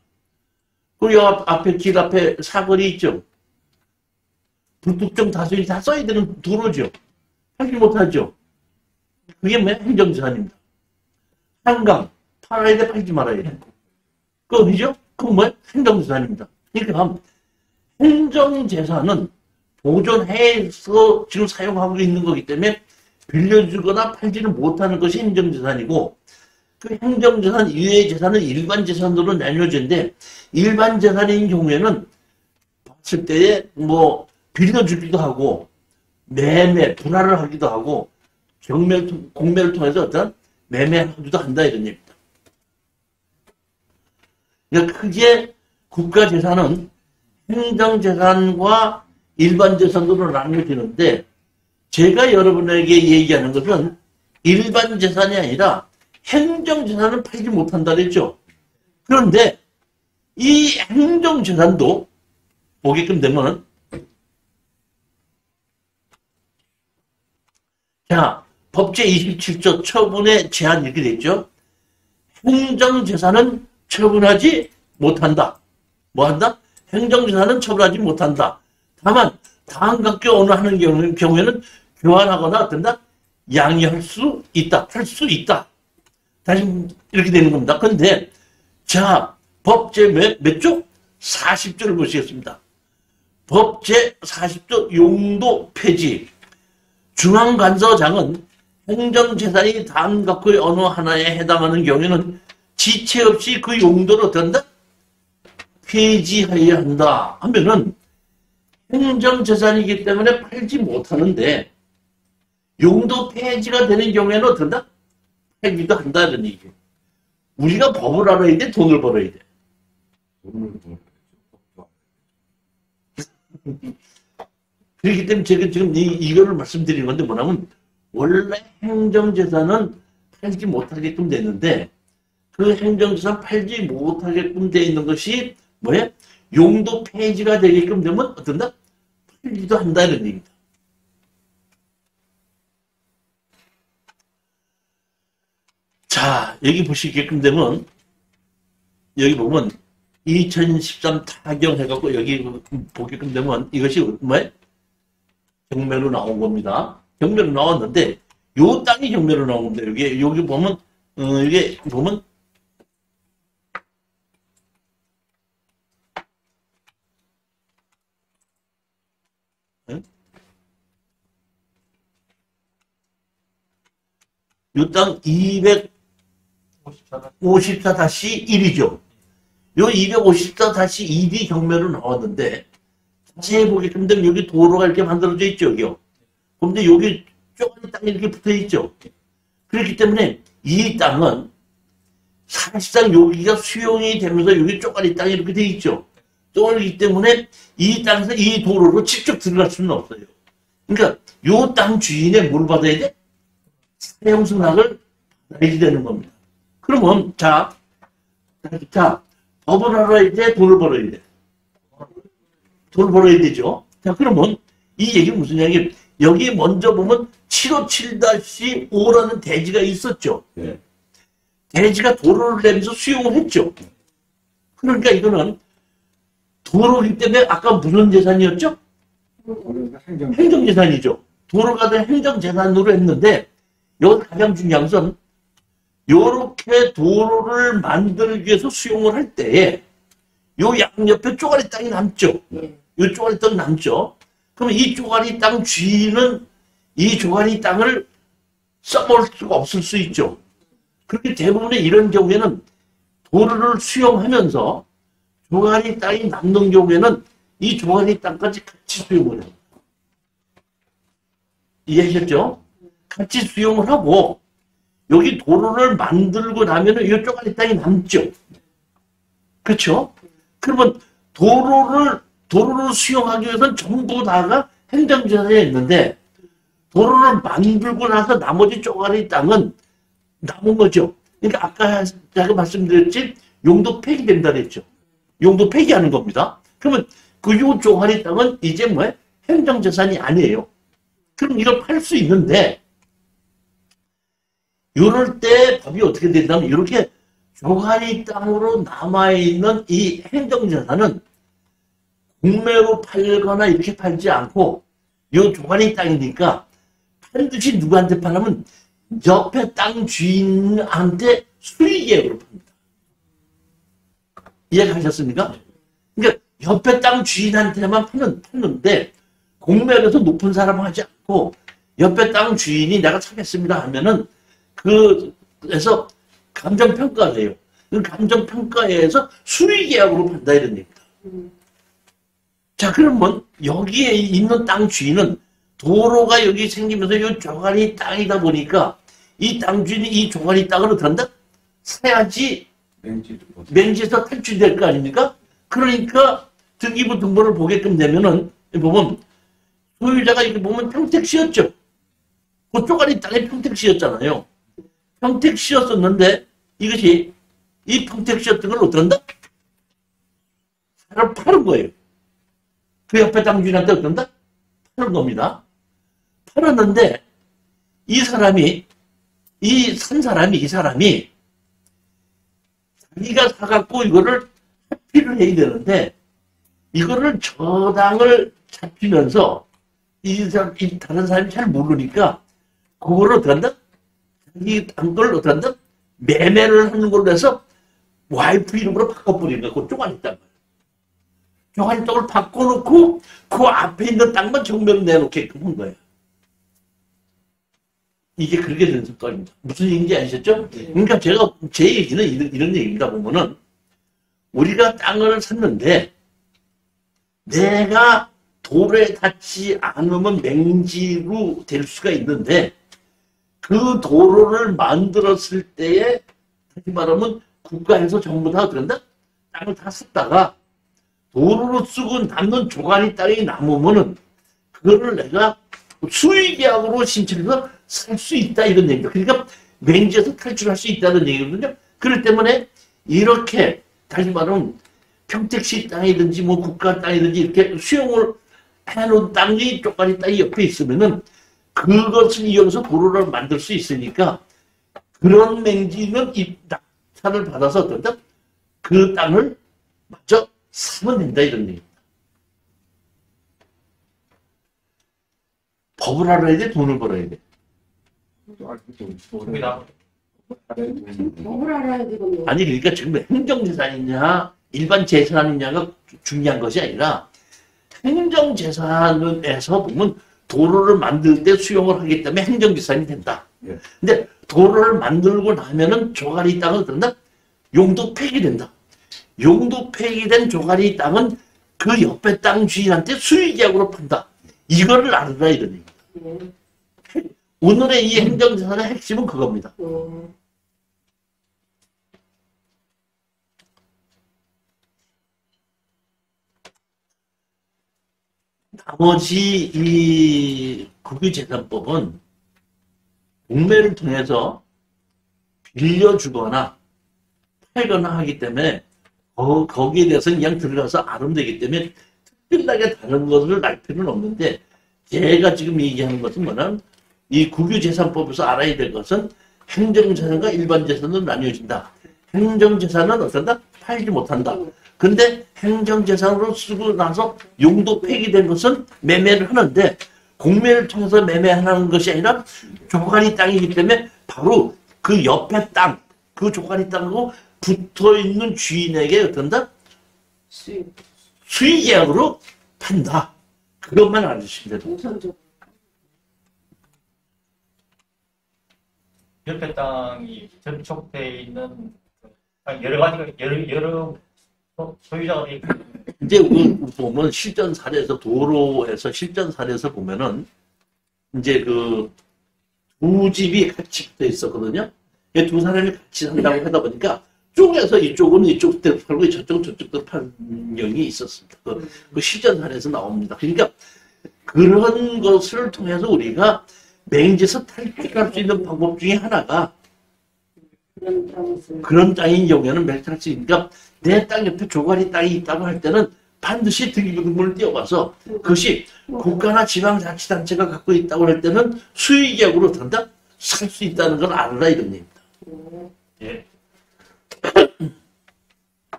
그리고 앞에 길 앞에 사거리 있죠. 불특정 다수인 다 써야 되는 도로죠. 팔지 못하죠. 그게 뭐 행정재산입니다. 한강 팔아야 돼, 팔지 말아야 돼. 그죠? 그건 뭐야? 행정재산입니다. 그러니까 행정재산은 보존해서 지금 사용하고 있는 거기 때문에 빌려주거나 팔지를 못하는 것이 행정재산이고 그 행정재산 이외의 재산은 일반재산으로 나뉘어지는데 일반재산인 경우에는 봤을 때에 뭐 빌려주기도 하고 매매, 분할을 하기도 하고 공매를 통해서 어떤 매매하기도 한다 이런 얘기입니다. 그러니까 크게 국가재산은 행정재산과 일반재산으로 나뉘어지는데 제가 여러분에게 얘기하는 것은 일반재산이 아니라 행정재산은 팔지 못한다 그랬죠. 그런데 이 행정재산도 보게끔 되면 자, 법제 27조 처분의 제한 이렇게 됐죠. 행정재산은 처분하지 못한다. 뭐 한다? 행정재산은 처분하지 못한다. 다만 다음과 교환하는 경우에는 교환하거나 어떤다? 양해할 수 있다. 할 수 있다. 다시 이렇게 되는 겁니다. 근데 자, 법제 몇 조? 40조를 보시겠습니다. 법제 40조 용도 폐지. 중앙관서장은 행정재산이 다음과 그 어느 하나에 해당하는 경우에는 지체 없이 그 용도를 어떤다? 폐지해야 한다 하면은 행정재산이기 때문에 팔지 못하는데 용도 폐지가 되는 경우에는 어떤다? 팔기도 한다는 얘기예요. 우리가 법을 알아야 돼? 돈을 벌어야 돼? 돈을 벌어야죠. 그렇기 때문에 제가 지금 이거를 말씀드리는 건데 뭐냐면 원래 행정재산은 팔지 못하게끔 되는데 그 행정재산 팔지 못하게끔 되어 있는 것이 뭐야? 용도 폐지가 되게끔 되면 어떤다? 팔기도 한다는 얘기입니다. 자, 여기 보시게끔 되면 여기 보면 2013 타경 해갖고 여기 보게끔 되면 이것이 뭐야? 경매로 나온 겁니다. 경매로 나왔는데 요 땅이 경매로 나온 겁니다. 여기 보면 이게 보면 요 땅 254-1이죠. 요 254-1이 경매로 나왔는데 자세히 보게끔 되면 여기 도로가 이렇게 만들어져 있죠. 여기요. 그런데 여기 쪼가리 땅이 이렇게 붙어 있죠. 그렇기 때문에 이 땅은 사실상 여기가 수용이 되면서 여기 쪼가리 땅이 이렇게 돼 있죠. 쪼가리기 때문에 이 땅에서 이 도로로 직접 들어갈 수는 없어요. 그러니까 요 땅 주인의 뭘 받아야 돼? 사용승낙을 받아야 되는 겁니다. 그러면 자 법을 알아야 돼? 돈을 벌어야 돼? 돈을 벌어야 되죠. 자, 그러면 이 얘기는 무슨 얘기예요? 여기 먼저 보면 757-5라는 대지가 있었죠. 네. 대지가 도로를 내면서 수용을 했죠. 그러니까 이거는 도로이기 때문에 아까 무슨 재산이었죠? 행정재산이죠. 도로가 된 행정재산으로 했는데 여기 가장 중요한 것은 요렇게 도로를 만들기 위해서 수용을 할 때에 요 양옆에 쪼가리 땅이 남죠. 요 쪼가리 땅이 남죠. 그럼 이 쪼가리 땅 주인은 이 쪼가리 땅을 써먹을 수가 없을 수 있죠. 그렇게 대부분의 이런 경우에는 도로를 수용하면서 쪼가리 땅이 남는 경우에는 이 쪼가리 땅까지 같이 수용을 해요. 이해하셨죠? 같이 수용을 하고 여기 도로를 만들고 나면은 이 쪼가리 땅이 남죠. 그렇죠? 그러면 도로를 수용하기 위해서는 전부 다가 행정재산에 있는데 도로를 만들고 나서 나머지 쪼가리 땅은 남은 거죠. 그러니까 아까 제가 말씀드렸지 용도 폐기된다 그랬죠. 용도 폐기하는 겁니다. 그러면 그 요 쪼가리 땅은 이제 뭐예요? 행정재산이 아니에요. 그럼 이걸 팔 수 있는데 이럴 때 법이 어떻게 된다면 이렇게 쪼가리 땅으로 남아있는 이 행정재산은 공매로 팔거나 이렇게 팔지 않고 이 쪼가리 땅이니까 반드시 누구한테 팔려면 옆에 땅 주인한테 수익계약으로 팝니다. 이해가셨습니까? 그러니까 옆에 땅 주인한테만 파는데 공매로서 높은 사람은 하지 않고 옆에 땅 주인이 내가 사겠습니다 하면은 그래서 감정평가를 해요. 그 감정평가에서 수익계약으로 판다 이런 얘기입니다. 자, 그러면 여기에 있는 땅 주인은 도로가 여기 생기면서 이 쪼가리 땅이다 보니까 이 땅 주인이 이 쪼가리 땅을 어떻게 한다? 사야지 맹지에서 탈출될 거 아닙니까? 그러니까 등기부 등본을 보게끔 되면은 보면 소유자가 이렇게 보면 평택시였죠. 그 쪼가리 땅이 평택시였잖아요. 평택시였었는데 이것이 이 평택시였던 걸 어떻게 한다? 사를 파는 거예요. 그 옆에 땅 주인한테 어떻게 한다? 파는 겁니다. 팔았는데 이 사람이 자기가 사갖고 이거를 합의를 해야 되는데 이거를 저당을 잡히면서 다른 사람이 잘 모르니까 그거를 어떻게 한다? 자기 땅걸 어떻게 한다? 매매를 하는 걸로 해서 와이프 이름으로 바꿔버리는 거야. 그 쪼가리 땅을. 쪼가리 땅을 바꿔놓고 그 앞에 있는 땅만 정면으로 내놓게끔 한 거예요. 이게 그렇게 된 습관입니다. 무슨 얘기인지 아시겠죠? 그러니까 제가 제 얘기는 이런 얘기입니다. 보면은 우리가 땅을 샀는데 내가 도로에 닿지 않으면 맹지로 될 수가 있는데 그 도로를 만들었을 때에 다시 말하면 국가에서 전부 다 그런다? 땅을 다 썼다가 도로로 쓰고 남는 조가리 땅이 남으면은 그거를 내가 수의계약으로 신청해서 살 수 있다 이런 얘기입니다. 그러니까 맹지에서 탈출할 수 있다는 얘기거든요. 그렇기 때문에 이렇게 다시 말하면 평택시 땅이든지 뭐 국가 땅이든지 이렇게 수용을 해놓은 땅이 쪼가리 땅이 옆에 있으면은 그것을 이용해서 도로를 만들 수 있으니까 그런 맹지는 이 낙찰을 받아서 어떤다? 그 땅을 마저 사면 된다 이런 얘기입니다. 법을 알아야 돼? 돈을 벌어야 돼? 좋습니다. 법을 알아야 되거든요. 아니 그러니까 지금 행정재산이냐 일반 재산이냐가 중요한 것이 아니라 행정재산에서 보면 도로를 만들 때 수용을 하기 때문에 행정재산이 된다. 근데 도로를 만들고 나면은 조가리 땅은 그런다? 용도 폐기된다. 용도 폐기된 조가리 땅은 그 옆에 땅 주인한테 수의계약으로 판다. 이거를 알아라 이런 얘기입니다. 오늘의 이 행정재산의 핵심은 그겁니다. 나머지 이 국유재산법은 공매를 통해서 빌려주거나 팔거나 하기 때문에 거기에 대해서 그냥 들어가서 알으면 되기 때문에 특별하게 다른 것을 알 필요는 없는데 제가 지금 얘기하는 것은 뭐냐면 이 국유재산법에서 알아야 될 것은 행정재산과 일반재산으로 나뉘어진다. 행정재산은 어떤다? 팔지 못한다. 근데 행정재산으로 쓰고 나서 용도 폐기된 것은 매매를 하는데 공매를 통해서 매매하는 것이 아니라 조가리 땅이기 때문에 바로 그 옆에 땅, 그 조가리 땅하고 붙어있는 주인에게 어떤다? 수익. 수의계약으로 판다. 그것만 알으시면 돼요. 우선적으로. 옆에 땅이 접촉돼 있는 여러 가지가 여러 소유자가 있고 이제 그 보면 실전 사례에서 도로에서 실전 사례에서 보면은 이제 그 두 집이 같이 붙어 있었거든요. 이 두 사람이 같이 산다고 하다 보니까 쪽에서 이쪽은 이쪽도 팔고 저쪽은 저쪽도 파는 경이 있었습니다. 그 실전 사례에서 나옵니다. 그러니까 그런 것을 통해서 우리가 맹지에서 탈출할 수 있는 방법 중에 하나가 그런 땅에서. 그런 땅인 경우에는 맹탈할 수 있으니까 내 땅 옆에 조가리 땅이 있다고 할 때는 반드시 등기부등본을 띄워가서 그것이 국가나 지방자치단체가 갖고 있다고 할 때는 수의계약으로 든다? 살 수 있다는 걸 알아라 이런 얘기입니다. 예.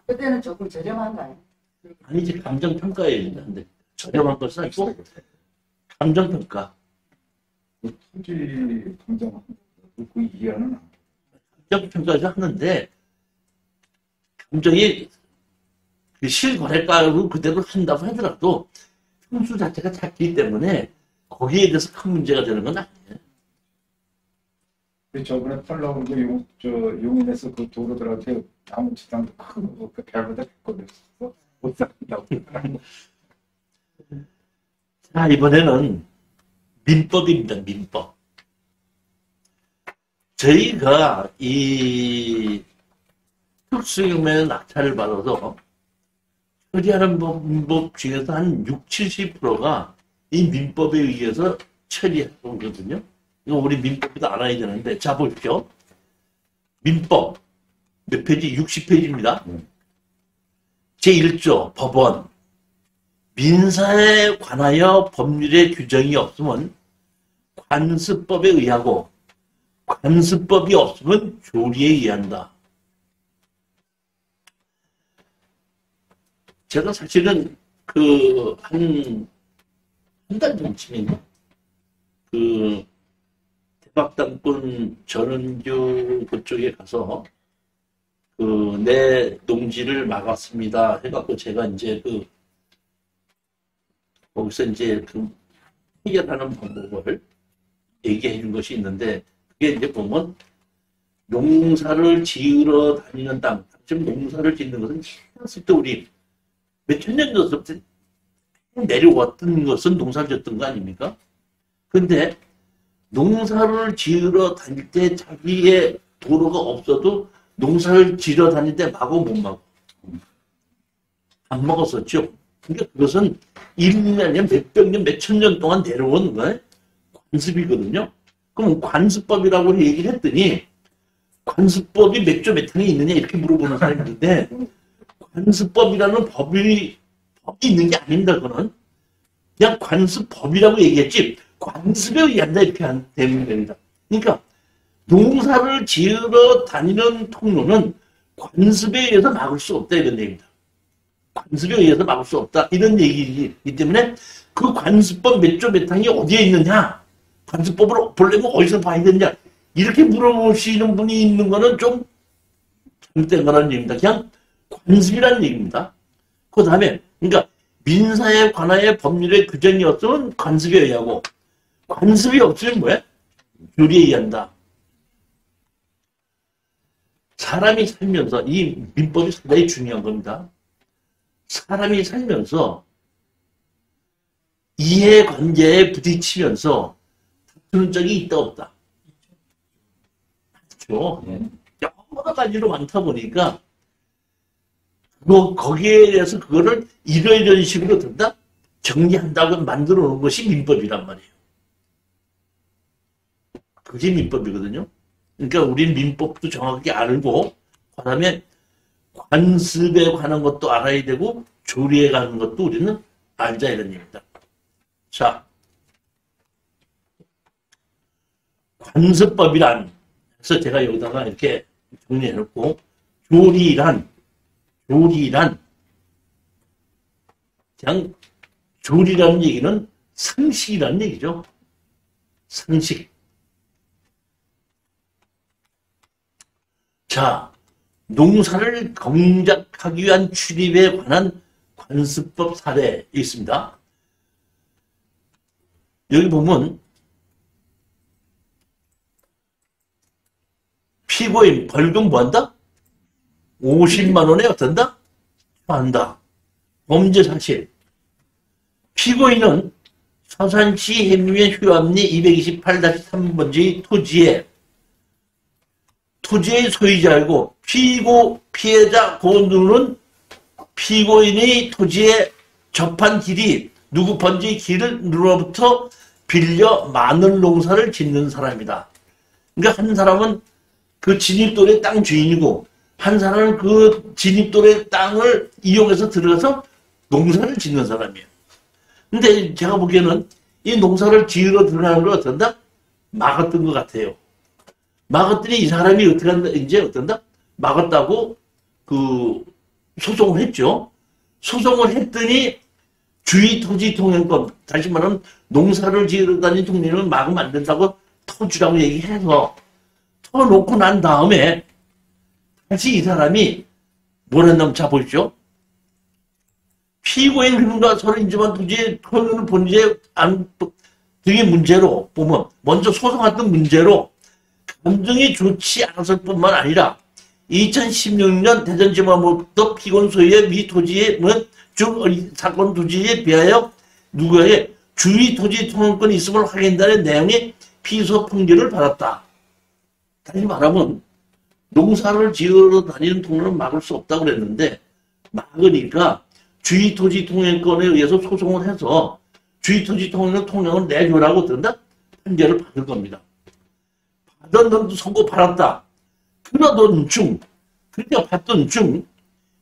그때는 조금 저렴한가요? 아니지 감정평가에 한데 저렴한 것은 아니고 감정평가. 토지 감정 그 이해는 감정평가에서 하는데 감정이 그 실거래가로 그대로 한다고 하더라도 평수 자체가 작기 때문에 거기에 대해서 큰 문제가 되는 건 아니에요. 저번에 팔라고 용인에서 그 도로들한테 나무 지상도 큰거 배보다 했거든. 못 산다고. 자, 이번에는 민법입니다. 민법. 저희가 이 특수경매 낙찰을 받아서 처리하는 민법 중에서 한 60, 70%가 이 민법에 의해서 처리하는 거거든요. 이거 우리 민법도 알아야 되는데, 자, 보십시오. 민법. 몇 페이지? 60페이지입니다. 제1조 법원. 민사에 관하여 법률의 규정이 없으면 관습법에 의하고 관습법이 없으면 조리에 의한다. 제가 사실은 한 달 전쯤인가 대박당권 전원주 그쪽에 가서 내 농지를 막았습니다 해갖고 제가 이제 거기서 이제 해결하는 방법을 얘기해 준 것이 있는데 그게 이제 보면 농사를 지으러 다니는 땅, 지금 농사를 짓는 것은 했을 때 우리 몇천 년 전부터 내려왔던 것은 농사를 짓던 거 아닙니까? 근데 농사를 지으러 다닐 때 자기의 도로가 없어도 농사를 지으러 다닐 때 마고 못 마고 안 먹었었죠. 그러니까 그것은 1년, 몇백 년, 몇천 년 동안 내려온 관습이거든요. 그럼 관습법이라고 얘기를 했더니 관습법이 몇 조 몇 항에 있느냐 이렇게 물어보는 사람이 있는데 관습법이라는 법이 있는 게 아닙니다. 그거는 그냥 관습법이라고 얘기했지 관습에 의한다 이렇게 되는 겁니다. 그러니까 농사를 지으러 다니는 통로는 관습에 의해서 막을 수 없다 이런 얘기입니다. 관습에 의해서 막을 수 없다 이런 얘기이기 때문에 그 관습법 몇 조 몇 항이 어디에 있느냐 관습법을 보려면 어디서 봐야 되느냐 이렇게 물어보시는 분이 있는 거는 좀 잘못된 거라는 얘기입니다. 그냥 관습이라는 얘기입니다. 그 다음에 그러니까 민사에 관하여 법률의 규정이 없으면 관습에 의하고 관습이 없으면 뭐야? 교리에 의한다. 사람이 살면서 이 민법이 상당히 중요한 겁니다. 사람이 살면서 이해관계에 부딪히면서 다투는 적이 있다 없다. 그렇죠. 여러 가지로 많다 보니까 거기에 대해서 그거를 이런 식으로 된다? 정리한다고 만들어 놓은 것이 민법이란 말이에요. 그게 민법이거든요. 그러니까 우리는 민법도 정확하게 알고 그 다음에 관습에 관한 것도 알아야 되고 조리에 관한 것도 우리는 알자 이런 얘기입니다. 자, 관습법이란 그래서 제가 여기다가 이렇게 정리해놓고 조리란 그냥 조리라는 얘기는 상식이라는 얘기죠. 상식. 자, 농사를 경작하기 위한 출입에 관한 관습법 사례 있습니다. 여기 보면 피고인 벌금 뭐한다? 50만 원에 어떤다? 한다. 범죄 사실. 피고인은 서산시 해미면 휴암리 228-3번지 토지의 소유자이고 피해자 고누는 피고인의 토지에 접한 길이 누구 번지 길을 누로부터 빌려 마늘 농사를 짓는 사람이다. 그러니까 한 사람은 그 진입돌의 땅 주인이고 한 사람은 그 진입돌의 땅을 이용해서 들어가서 농사를 짓는 사람이에요. 근데 제가 보기에는 이 농사를 지으러 들어가는 걸 어떤다? 막았던 것 같아요. 막았더니 이 사람이 어떻게 한다? 이제 어떤다? 막았다고 그 소송을 했죠. 소송을 했더니 주의토지통행권, 다시 말하면 농사를 지으러 다니는 통리는 막으면 안 된다고 터주라고 얘기해서 터놓고 난 다음에 다시 이 사람이 뭘 했냐면 자 보십시오. 피고인 흥과 서로 인정한 토지의 토지는 본질의 등의 문제로 보면 먼저 소송했던 문제로 감정이 좋지 않았을 뿐만 아니라 2016년 대전지방법도 피고인 소유의 미 토지의 즉 사건 토지에 비하여 누구에게 주의 토지 통행권이 있음을 확인하는 내용의 피소 판결을 받았다. 다시 말하면 농사를 지으러 다니는 통로는 막을 수 없다고 그랬는데 막으니까 주의 토지 통행권에 의해서 소송을 해서 주의 토지 통행을 내줘라고 든다 판결을 받을 겁니다. 받았는데 선고 받았다. 그러던 중 그렇게 받던 중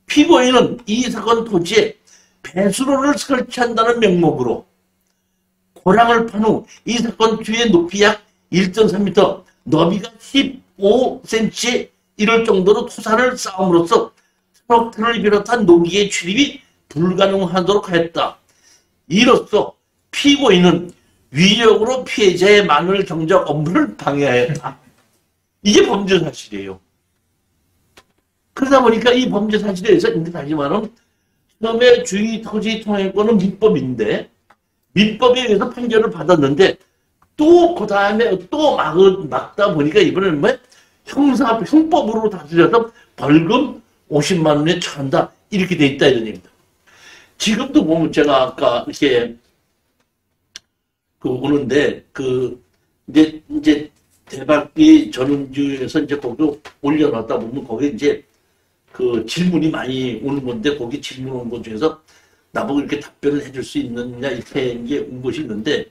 피고인은 이 사건 토지에 배수로를 설치한다는 명목으로 고랑을 판 후 이 사건 뒤에 높이 약 1.3m, 너비가 15cm 이럴 정도로 토사를 쌓음으로써 트럭트를 비롯한 농기의 출입이 불가능하도록 하였다. 이로써 피고인은 위력으로 피해자의 마늘 경작 업무를 방해하였다. 이게 범죄 사실이에요. 그러다 보니까 이 범죄 사실에 의해서 다시 말하면 처음에 주의 토지 통행권은 민법인데 민법에 의해서 판결을 받았는데 또 그 다음에 또 막다 보니까 이번에는 뭐 형법으로 다스려서 벌금 50만 원에 처한다 이렇게 돼 있다 이런 얘기입니다. 지금도 보면 제가 아까 이렇게 오는데 이제 대박이 전원주에서 이제 거기 올려놨다 보면 거기 이제 그 질문이 많이 오는 건데 거기 질문 온 것 중에서 나보고 이렇게 답변을 해줄 수 있느냐 이렇게 이제 온 것이 있는데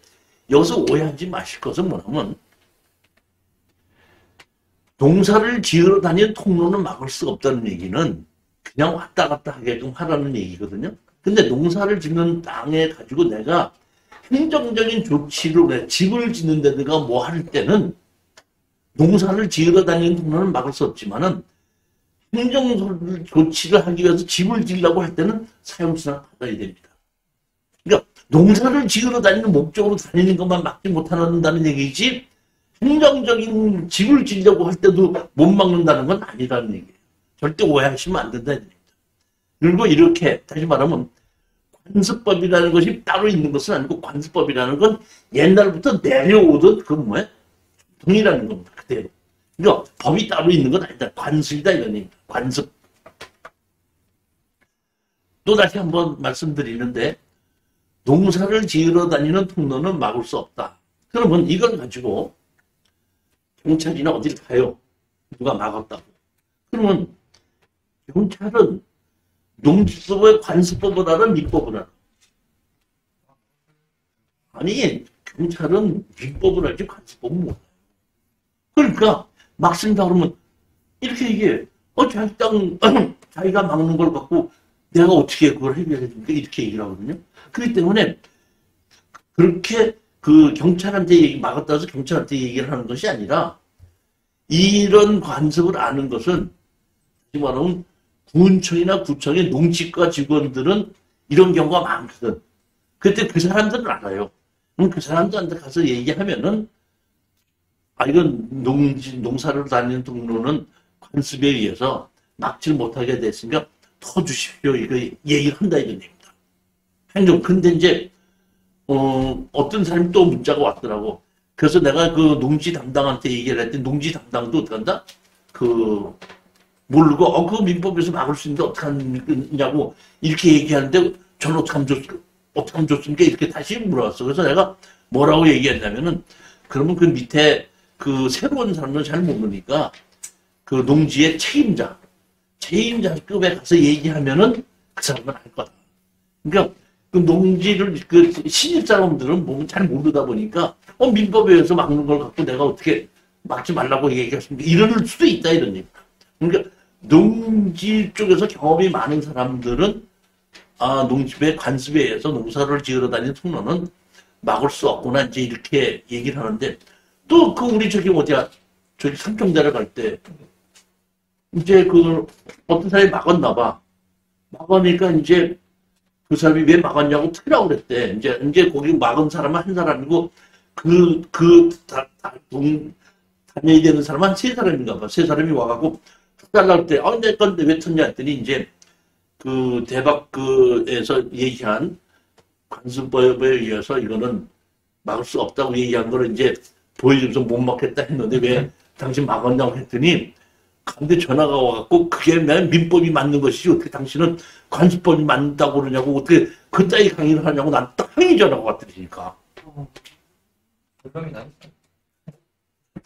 여기서 오해하지 마실 것은 뭐냐면 농사를 지으러 다니는 통로는 막을 수 없다는 얘기는 그냥 왔다 갔다 하게끔 하라는 얘기거든요. 근데 농사를 짓는 땅에 가지고 내가 행정적인 조치로 내 집을 짓는다든가 뭐 할 때는 농사를 지으러 다니는 통로는 막을 수 없지만은 행정 조치를 하기 위해서 집을 지으려고 할 때는 사용수당 받아야 됩니다. 그러니까 농사를 지으러 다니는 목적으로 다니는 것만 막지 못한다는 얘기지 행정적인 집을 지으려고 할 때도 못 막는다는 건 아니라는 얘기예요. 절대 오해하시면 안 된다는 얘기입니다. 그리고 이렇게 다시 말하면 관습법이라는 것이 따로 있는 것은 아니고 관습법이라는 건 옛날부터 내려오던 그 뭐야? 동이라는 겁니다. 그대로. 그러니까 법이 따로 있는 건 아니다. 관습이다 이런 얘기입니다. 관습. 또 다시 한번 말씀드리는데 농사를 지으러 다니는 통로는 막을 수 없다. 그러면 이걸 가지고 경찰이나 어디를 가요. 누가 막았다고. 그러면 경찰은 농지법의 관습법보다는 민법을 알아. 아니 경찰은 민법을 알지 관습법은 몰라요. 그러니까 막 쓴다 그러면 이렇게 얘기해. 자기 땅 자기가 막는 걸 갖고 내가 어떻게 그걸 해결해 줄까 이렇게 얘기를 하거든요. 그렇기 때문에 그렇게 그 경찰한테 막았다 해서 경찰한테 얘기를 하는 것이 아니라 이런 관습을 아는 것은 다시 말하면 군청이나 구청의 농지과 직원들은 이런 경우가 많거든. 그때 그 사람들은 알아요. 그럼 그 사람들한테 가서 얘기하면은, 아, 이건 농사를 다니는 동료는 관습에 의해서 막지를 못하게 됐으니까 더 주십시오. 이거 얘기를 한다 이런 얘기입니다. 행정. 근데 이제, 어떤 사람이 또 문자가 왔더라고. 그래서 내가 그 농지 담당한테 얘기를 했더니 농지 담당도 어떡한다? 모르고, 그 민법에서 막을 수 있는데 어떡하냐고 이렇게 얘기하는데 저는 어떻게 하면 좋습니까? 이렇게 다시 물어봤어. 그래서 내가 뭐라고 얘기했냐면은, 그러면 그 밑에 그 새로운 사람은 잘 모르니까 그 농지의 책임자급에 가서 얘기하면은 그 사람은 알 거다. 그러니까 그 농지를 그 신입 사람들은 뭐 잘 모르다 보니까 민법에 의해서 막는 걸 갖고 내가 어떻게 막지 말라고 얘기했습니까? 이럴 수도 있다 이런 얘기. 그러니까 농지 쪽에서 경험이 많은 사람들은 농집의 관습에 의해서 농사를 지으러 다니는 통로는 막을 수 없구나 이제 이렇게 얘기를 하는데 또 그 우리 저기 어디야 저기 삼평대를 갈 때 이제 그 어떤 사람이 막았나 봐. 막으니까 이제 그 사람이 왜 막았냐고 틀라고 그랬대. 이제 거기 막은 사람은 한 사람이고 다녀야 되는 사람은 한 세 사람인가 봐. 세 사람이 와가지고 달라고 때 내 건데 왜 쳤냐 했더니 이제 그 대박에서 얘기한 관습법에 의해서 이거는 막을 수 없다고 얘기한 거를 이제 보여주면서 못 막겠다 했는데 왜 당신 막았냐고 했더니 근데 전화가 와갖고 그게 맨 민법이 맞는 것이지 어떻게 당신은 관습법이 맞다고 그러냐고 어떻게 그따위 강의를 하냐고 난 딱 항의 전화가 왔더니까. 불평이 나니까.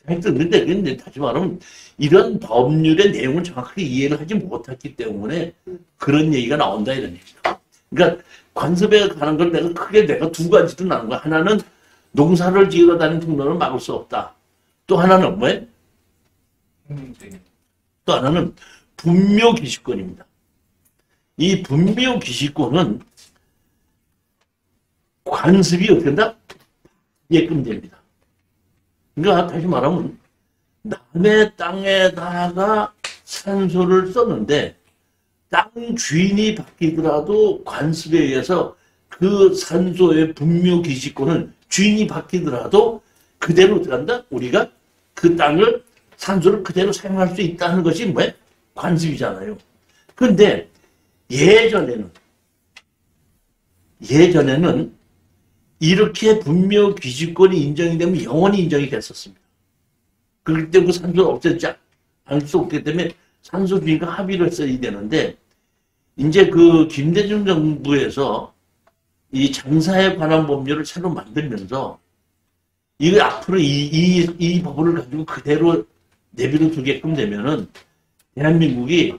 하여튼 근데 다시 말하면 이런 법률의 내용을 정확하게 이해를 하지 못했기 때문에 그런 얘기가 나온다 이런 얘기죠. 그러니까 관습에 가는 걸 내가 두 가지도 나는 거야. 하나는 농사를 지으러 다니는 통로는 막을 수 없다. 또 하나는 뭐예요? 또 하나는 분묘기시권입니다. 이 분묘기시권은 관습이 어떻게 된다? 예금 됩니다. 그러니까 다시 말하면 남의 땅에다가 산소를 썼는데 땅 주인이 바뀌더라도 관습에 의해서 그 산소의 분묘기시권을 주인이 바뀌더라도 그대로 들어간다. 우리가 그 땅을 산소를 그대로 사용할 수 있다는 것이 뭐예요? 관습이잖아요. 그런데 예전에는 이렇게 분묘기시권이 인정이 되면 영원히 인정이 됐었습니다. 그렇기 때문에 산소를 없애지 않을 수 없기 때문에 산소 주인과 합의를 써야 되는데 이제 그 김대중 정부에서 이 장사에 관한 법률을 새로 만들면서 이거 앞으로 이 법을 가지고 그대로 내비로 두게끔 되면은 대한민국이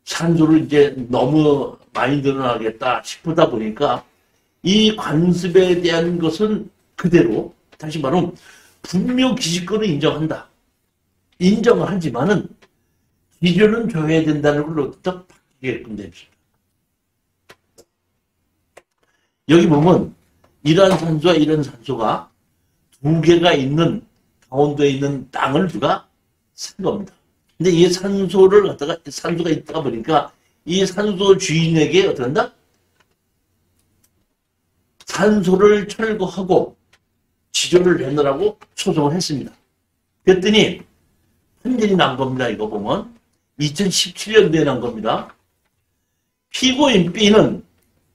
산소를 이제 너무 많이 늘어나겠다 싶다 보니까 이 관습에 대한 것은 그대로 다시 말하면 분묘기시권을 인정한다. 인정을 하지만은 기준은 줘야 된다는 걸로 또 바뀌게끔 됩니다. 여기 보면 이러한 산소와 이런 산소가 두 개가 있는 강원도에 있는 땅을 누가 산 겁니다. 근데 이 산소가 있다 보니까 이 산소 주인에게 어떻게 한다? 산소를 철거하고 지조를 내놓으라고 소송을 했습니다. 그랬더니 판결이 난 겁니다. 이거 보면 2017년도에 난 겁니다. 피고인 B는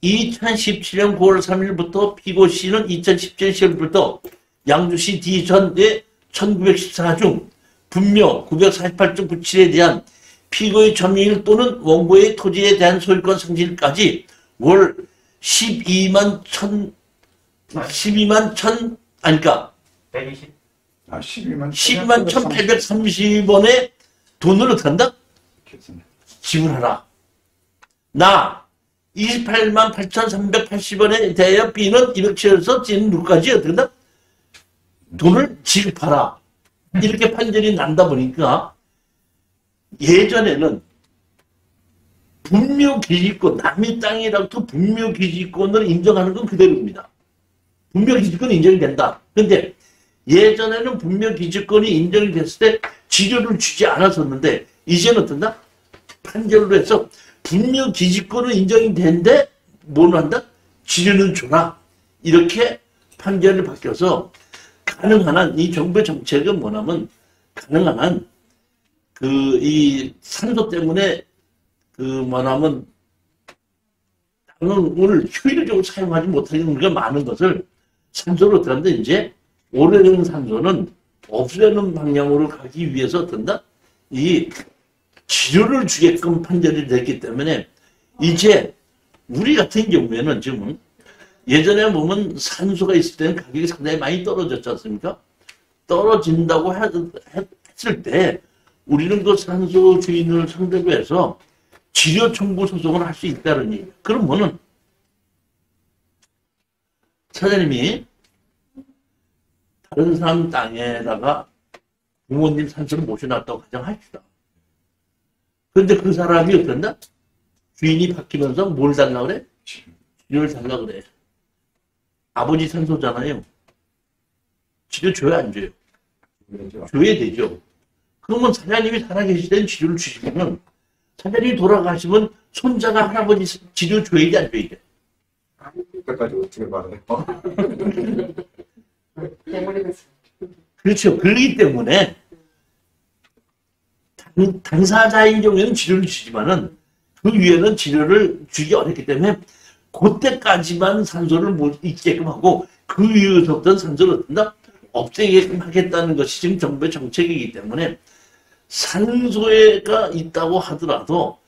2017년 9월 3일부터 피고 C는 2017년 10월부터 양주시 D 전대 1914 중 분묘 948.97에 대한 피고의 점유일 또는 원고의 토지에 대한 소유권 상실까지 월 12만 1,830원의 돈을 어떻게 한다? 지불하라. 나 28만 8,380원에 대하여 B는 207에서 C는 누구까지 어떻게 한다? 돈을 지급하라. 이렇게 판결이 난다 보니까 예전에는 분묘기지권, 남의 땅이라도 분묘기지권을 인정하는 건 그대로입니다. 분묘기지권이 인정이 된다. 그런데 예전에는 분묘기지권이 인정이 됐을 때 지료를 주지 않았었는데 이제는 어떤다? 판결로 해서 분명 기지권은 인정이 되는데 뭐는 한다? 지료는 줘라. 이렇게 판결이 바뀌어서 가능한 한 이 정부의 정책은 뭐냐면 가능한 한 이 산소 때문에 뭐냐면 나는 오늘 효율적으로 사용하지 못하는 게 많은 것을 산소로 들었는데 이제 오래된 산소는 없애는 방향으로 가기 위해서 어떤다? 이 치료를 주게끔 판결이 됐기 때문에 이제 우리 같은 경우에는 지금 예전에 보면 산소가 있을 때는 가격이 상당히 많이 떨어졌지 않습니까? 떨어진다고 했을 때 우리는 그 산소 주인을 상대로 해서 지료 청구 소송을 할 수 있다는 얘기. 그러면은 사장님이 다른 사람 땅에다가 부모님 산소를 모셔놨다고 가정합시다. 그런데 그 사람이 어떤다? 주인이 바뀌면서 뭘 달라고 그래? 치료를 달라고 그래. 아버지 산소잖아요. 치료 줘야 안 줘요? 줘야 되죠. 그러면 사장님이 살아계실 때는 치료를 주시면은 사장님이 돌아가시면 손자가 할아버지 치료 줘야 돼, 안 줘야 돼? 그때까지 어떻게 말해요? 그렇죠. 그렇기 때문에 당사자인 경우에는 치료를 주지만은 그 위에는 치료를 주기 어렵기 때문에 그때까지만 산소를 못 있게끔 하고 그 위에서부터 산소를 어떤다? 없애게끔 하겠다는 것이 지금 정부의 정책이기 때문에 산소가 있다고 하더라도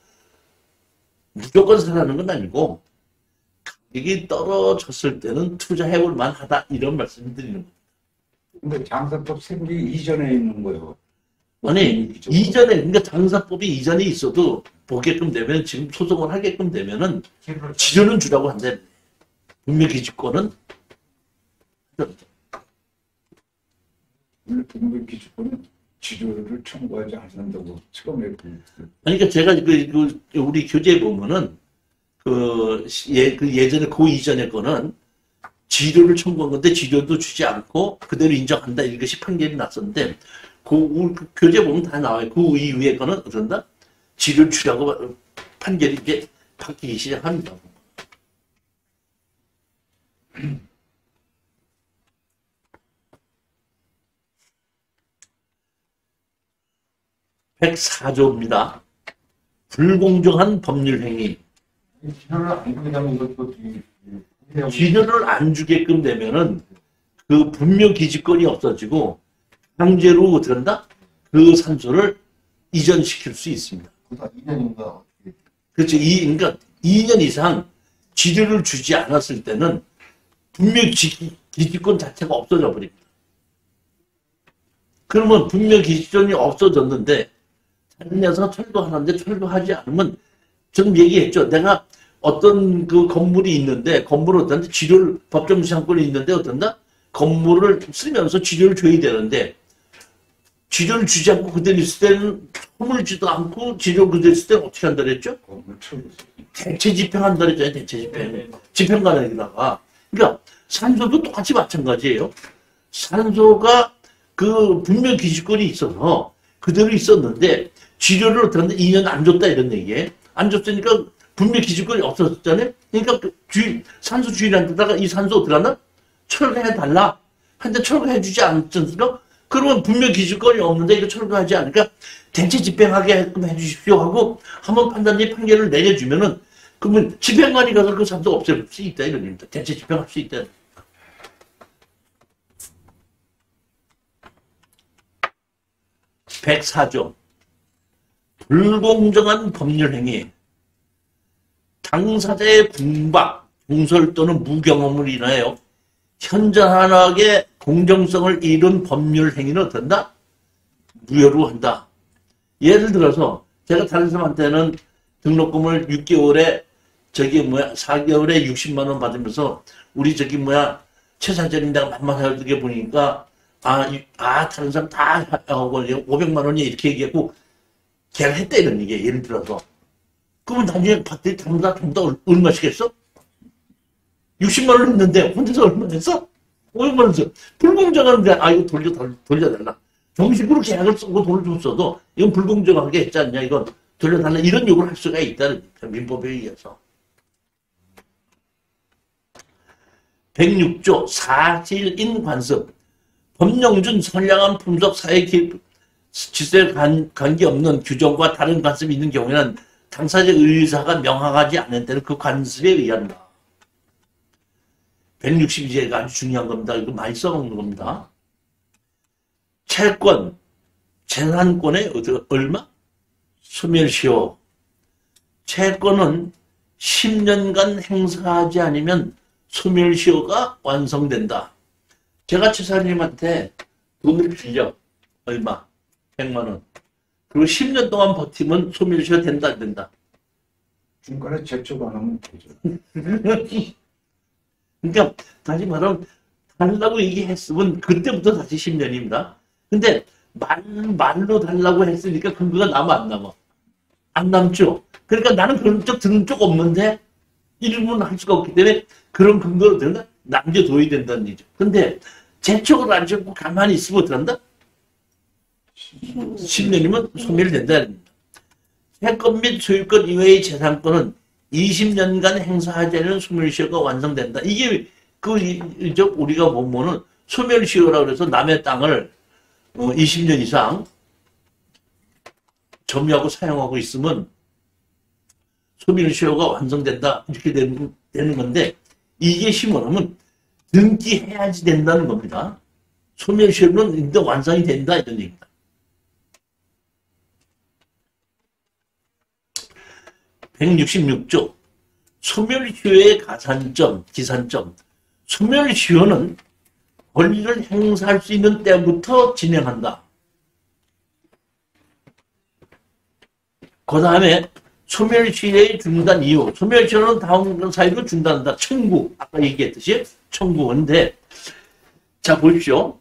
무조건 사라는 건 아니고 가격이 떨어졌을 때는 투자해볼 만하다 이런 말씀을 드리는 겁니다. 근데 장사법 생기기 이전에 있는 거예요. 아니 이전에 그러니까 장사법이 이전에 있어도 보게끔 되면 지금 소송을 하게끔 되면은 치료는 주라고 한대. 분명 기지권은 원래 동물기준권은 치료를 청구하지 않는다고 처음에 그러니까 제가 우리 교재에 보면은 예전에 그 이전의 거는 치료를 청구한 건데 치료도 주지 않고 그대로 인정한다 이것이 판결이 났었는데 그 교재 보면 다 나와요. 그 이후의 거는 어떤다? 치료를 주라고 판결이 이제 바뀌기 시작합니다. (104조입니다) 불공정한 법률 행위. 치료를 안 주게 것도 치료를 안 주게끔 되면은 그 분명 기지권이 없어지고 강제로 들은다 그 산소를 이전시킬 수 있습니다. 2년인가 그렇죠. 그러니까 2년 이상 치료를 주지 않았을 때는 분명 기지권 자체가 없어져 버립니다. 그러면 분명 기지권이 없어졌는데 다른 녀석가 철거하는데 철거하지 않으면 저는 얘기했죠. 내가 어떤 그 건물이 있는데 건물을 어떤데 치료를 법정지상권이 있는데 어떤다? 건물을 쓰면서 치료를 줘야 되는데 치료를 주지 않고 그대로 있을 때는 허물지도 않고 치료 그대로 있을 때는 어떻게 한다 그랬죠? 대체 집행한다 그랬잖아요. 대체 집행. 집행관에다가. 그러니까 산소도 똑같이 마찬가지예요. 산소가 그 분명 기지권이 있어서 그대로 있었는데 치료를 어떻게 하는데 2년 안 줬다 이런 얘기예요. 안 줬으니까 분명 기지권이 없었잖아요. 그러니까 그 산소 주인한테다가 이 산소 어떻게 하나? 철거해달라. 근데 철거해주지 않습니까? 그러면 분명 기지권이 없는데 이거 철거하지 않으니까 대체 집행하게 해주십시오 하고 한번 판단이 판결을 내려주면은 그러면 집행관이 가서 그 산소 없앨 수 있다 이런 겁니다. 대체 집행할 수 있다. 104조 불공정한 법률 행위. 당사자의 궁박, 공설 또는 무경험을 인하여 현저하게 공정성을 잃은 법률 행위는 어떤다? 무효로 한다. 예를 들어서 제가 다른 사람한테는 등록금을 6개월에 4개월에 60만 원 받으면서 우리 최 사장님 내가 만만하게 보니까 다른 사람 다 하고 500만 원이 이렇게 얘기하고 걔가 했다 이런 얘기예요. 예를 들어서. 그러면 나중에 봤더니 당사 얼마씩 했어? 60만 원 했는데 혼자서 얼마 했어? 500만 원 했어. 불공정한데 이거 돌려달라. 정식으로 계약을 쓰고 돈을 줬어도 이건 불공정하게 했지 않냐 이건. 돌려달라 이런 요구를 할 수가 있다는 겁니다. 민법에 의해서. 106조 사실인 관습. 법령준 선량한 품속 사회 질서에 관계없는 규정과 다른 관습이 있는 경우에는 당사자 의사가 명확하지 않은 때는 그 관습에 의한다. 162제가 아주 중요한 겁니다. 이거 많이 써먹는 겁니다. 채권, 재산권의 얼마? 소멸시효. 채권은 10년간 행사하지 않으면 소멸시효가 완성된다. 제가 최사님한테 돈을 빌려. 얼마? 100만 원. 그리고 10년 동안 버티면 소멸시효 된다, 안 된다? 중간에 제출 안 하면 되죠. 그러니까 다시 말하면 달라고 얘기했으면 그때부터 다시 10년입니다. 근데 말로 달라고 했으니까 근거가 남아 안 남아? 안 남죠. 그러니까 나는 그런 쪽 듣는 쪽 없는데 이름은 할 수가 없기 때문에 그런 근거로 된다? 남겨둬야 된다는 얘기죠. 근데 재촉을 안 잡고 가만히 있으면 어떡한다? 10년이면 소멸된다. 채권 및 소유권 이외의 재산권은 20년간 행사하지 않은 소멸시효가 완성된다. 이게 우리가 보면은 소멸시효라고 그래서 남의 땅을 20년 이상 점유하고 사용하고 있으면 소멸시효가 완성된다. 이렇게 되는 건데 이게 심어놓으면 등기해야지 된다는 겁니다. 소멸시효는 일단 완성이 된다 이런 얘기입니다. 166조 소멸시효의 가산점, 기산점. 소멸시효는 권리를 행사할 수 있는 때부터 진행한다. 그 다음에 소멸시효의 중단 이유. 소멸시효는 다음 사유로 중단한다. 청구. 아까 얘기했듯이 청구인데 자 보십시오.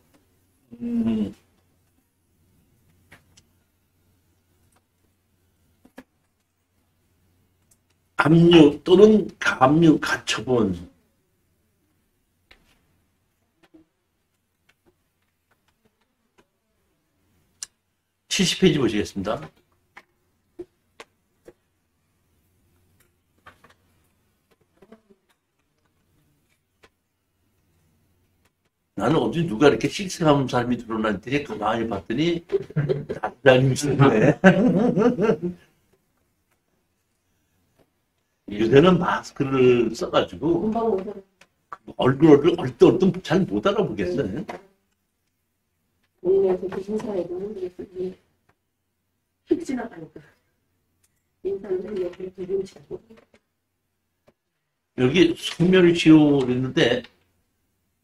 압류 또는 가압류 가처분. (70페이지) 보시겠습니다. 나는 어디 누가 이렇게 씩씩한 사람이 드러났더니 가만히 봤더니 나님이시네. 요새는 마스크를 써가지고 금방 오더라. 얼굴을 얼떨떨 잘 못 알아보겠어요. 본인한테 그 인사해도 모르겠으니 휙 지나가니까 인사는 옆에 두분 치고 여기 소멸시효 있는데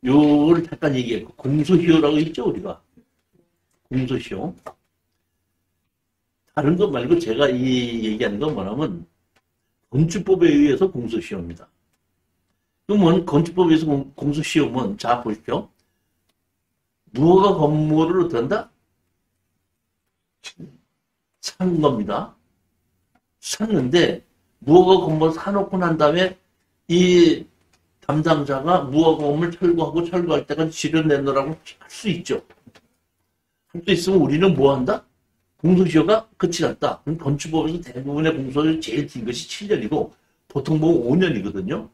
요를 잠깐 얘기했고 공소시효라고 있죠 우리가. 공소시효. 다른 거 말고 제가 이 얘기하는 건 뭐냐면 건축법에 의해서 공소시효입니다. 그러면 건축법에 의해서 공소시효면 자 보십시오. 무허가 건물을 어떤다? 산 겁니다. 샀는데 무허가 건물을 사놓고 난 다음에 이 담당자가 무허가 건물 철거하고 철거할 때까지 지를 내놓으라고 할 수 있죠. 할 수 있으면 우리는 뭐 한다? 공소시효가 끝이 났다. 그럼 건축법에서 대부분의 공소시효 제일 긴 것이 7년이고 보통 보면 5년이거든요.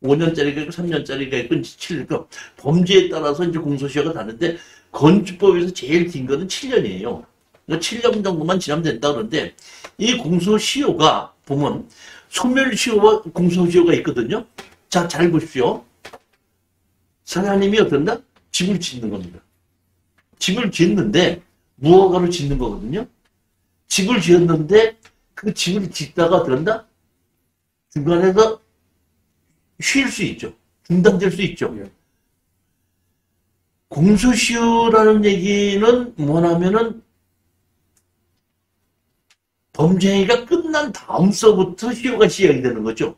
5년짜리가 있고 3년짜리가 있고 7년. 그러니까 범죄에 따라서 이제 공소시효가 다른데 건축법에서 제일 긴 거는 7년이에요. 그러니까 7년 정도만 지나면 된다 그러는데 이 공소시효가 보면 소멸시효와 공소시효가 있거든요. 자, 잘 보십시오. 사장님이 어떤다? 집을 짓는 겁니다. 집을 짓는데 무허가로 짓는 거거든요. 집을 지었는데 그 집을 짓다가 어떤다? 중간에서 쉴 수 있죠. 중단될 수 있죠. 예. 공소시효라는 얘기는 뭐냐면은 범죄가 끝난 다음서부터 시효가 시작이 되는 거죠.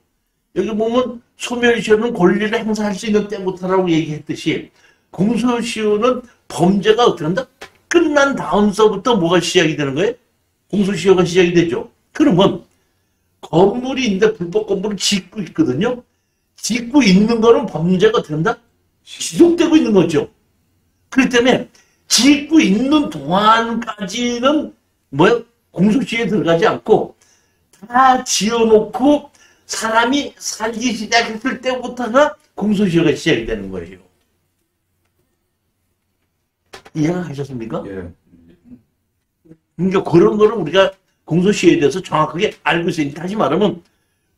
여기 보면 소멸시효는 권리를 행사할 수 있는 때부터라고 얘기했듯이 공소시효는 범죄가 어떻게 한다? 끝난 다음서부터 뭐가 시작이 되는 거예요? 공소시효가 시작이 되죠. 그러면 건물이 있는데 불법 건물을 짓고 있거든요. 짓고 있는 거는 범죄가 된다? 지속되고 있는 거죠. 그렇기 때문에 짓고 있는 동안까지는 뭐야? 공소시효에 들어가지 않고 다 지어놓고 사람이 살기 시작했을 때부터가 공소시효가 시작이 되는 거예요. 이해가 가셨습니까? 예. 그러니까 그런 거를 우리가 공소시효에 대해서 정확하게 알고 있어요. 다시 말하면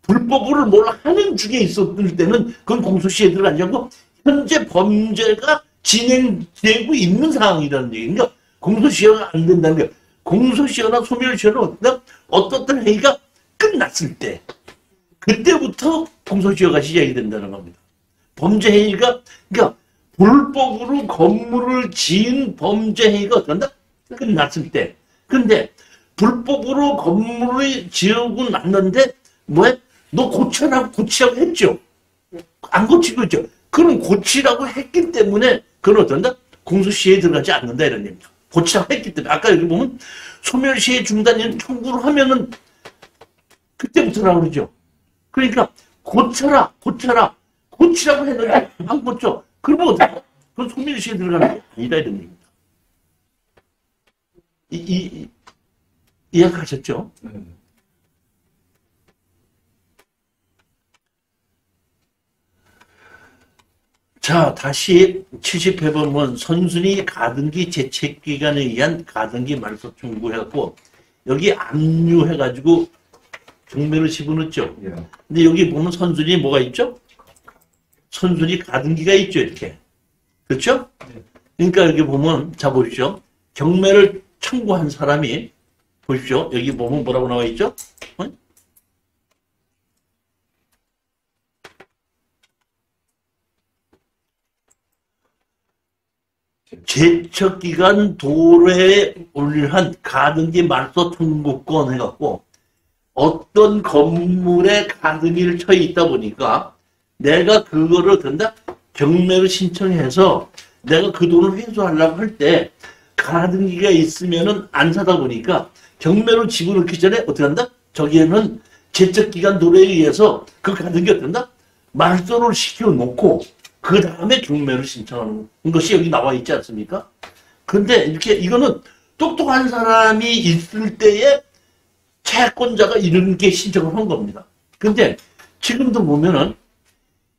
불법으로 뭘 하는 중에 있었을 때는 그건 공소시효에 들어가지 않고 현재 범죄가 진행되고 있는 상황이라는 얘기예요. 그러니까 공소시효가 안 된다는 거예요. 공소시효나 소멸시효는 어떤 행위가 끝났을 때 그때부터 공소시효가 시작이 된다는 겁니다. 범죄 행위가 그러니까 불법으로 건물을 지은 범죄 행위가 어떤다? 끝났을 때. 근데 불법으로 건물을 지으고 났는데 뭐해? 너 고치라고 했죠? 안 고치고 있죠? 그럼 고치라고 했기 때문에 그건 어떤다? 공소시효에 들어가지 않는다 이런 얘기입니다. 고치라고 했기 때문에 아까 여기 보면 소멸시효 중단을 청구를 하면은 그때부터라고 그러죠. 그러니까 고치라고 했는데 안 고쳐. 그러면 어떡해? 그건 소멸시효에 들어가는 게 아니다 이런 얘기입니다. 이해하셨죠? 자, 다시 70회 보면 선순위 가등기 제책기관에 의한 가등기 말소 청구해갖고 여기 압류해가지고 경매를 집어넣었죠. 예. 근데 여기 보면 선순위 뭐가 있죠? 선순위 가등기가 있죠, 이렇게. 그렇죠? 그러니까 여기 보면, 자, 보십시오. 경매를 청구한 사람이, 보십시오. 여기 보면 뭐라고 나와 있죠? 제척기간 도로에 올한 가등기 말소 청구권 해갖고 어떤 건물에 가등기를 처해 있다 보니까 내가 그거를 된다 경매를 신청해서 내가 그 돈을 회수하려고 할 때 가등기가 있으면은 안 사다 보니까 경매로 집어넣기 전에 어떻게 한다? 저기에는 제척기간 도로에 의해서 그 가등기 어떤다? 말소를 시켜놓고 그 다음에 경매를 신청하는 것이 여기 나와 있지 않습니까? 근데 이렇게 이거는 똑똑한 사람이 있을 때에 채권자가 이렇게 신청을 한 겁니다. 근데 지금도 보면은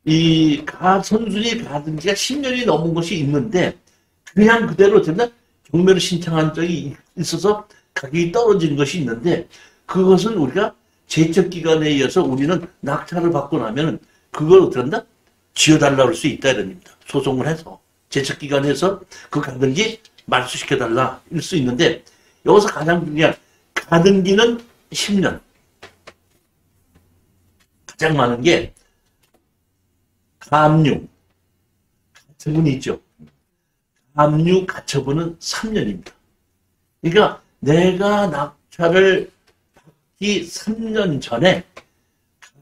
이 선순위 가등기가 10년이 넘은 것이 있는데 그냥 그대로 된다 경매를 신청한 적이 있어서 가격이 떨어진 것이 있는데 그것은 우리가 제척기간에 의해서 우리는 낙찰을 받고 나면은 그걸 어떻게 한다? 지어달라고 할 수 있다 이럽니다. 소송을 해서 제척기관에서 그 가등기 말소시켜달라 일 수 있는데 여기서 가장 중요한 가등기는 10년 가장 많은 게 가압류 가처분이 있죠. 가압류 가처분은 3년입니다. 그러니까 내가 낙찰을 받기 3년 전에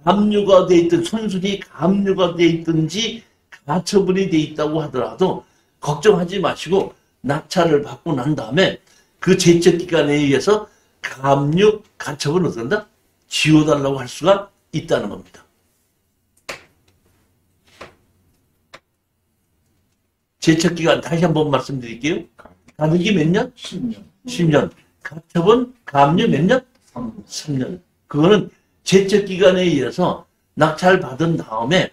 가압류가 돼 있든 선순위 가압류가 돼 있든지 가처분이 돼 있다고 하더라도 걱정하지 마시고 낙찰을 받고 난 다음에 그 제척기간에 의해서 가압류 가처분을 어떤다? 지워달라고 할 수가 있다는 겁니다. 제척기간 다시 한번 말씀드릴게요. 가등기 몇 년? 10년. 10년. 가처분, 가압류 몇 년? 3년. 그거는 제척기간에 의해서 낙찰 받은 다음에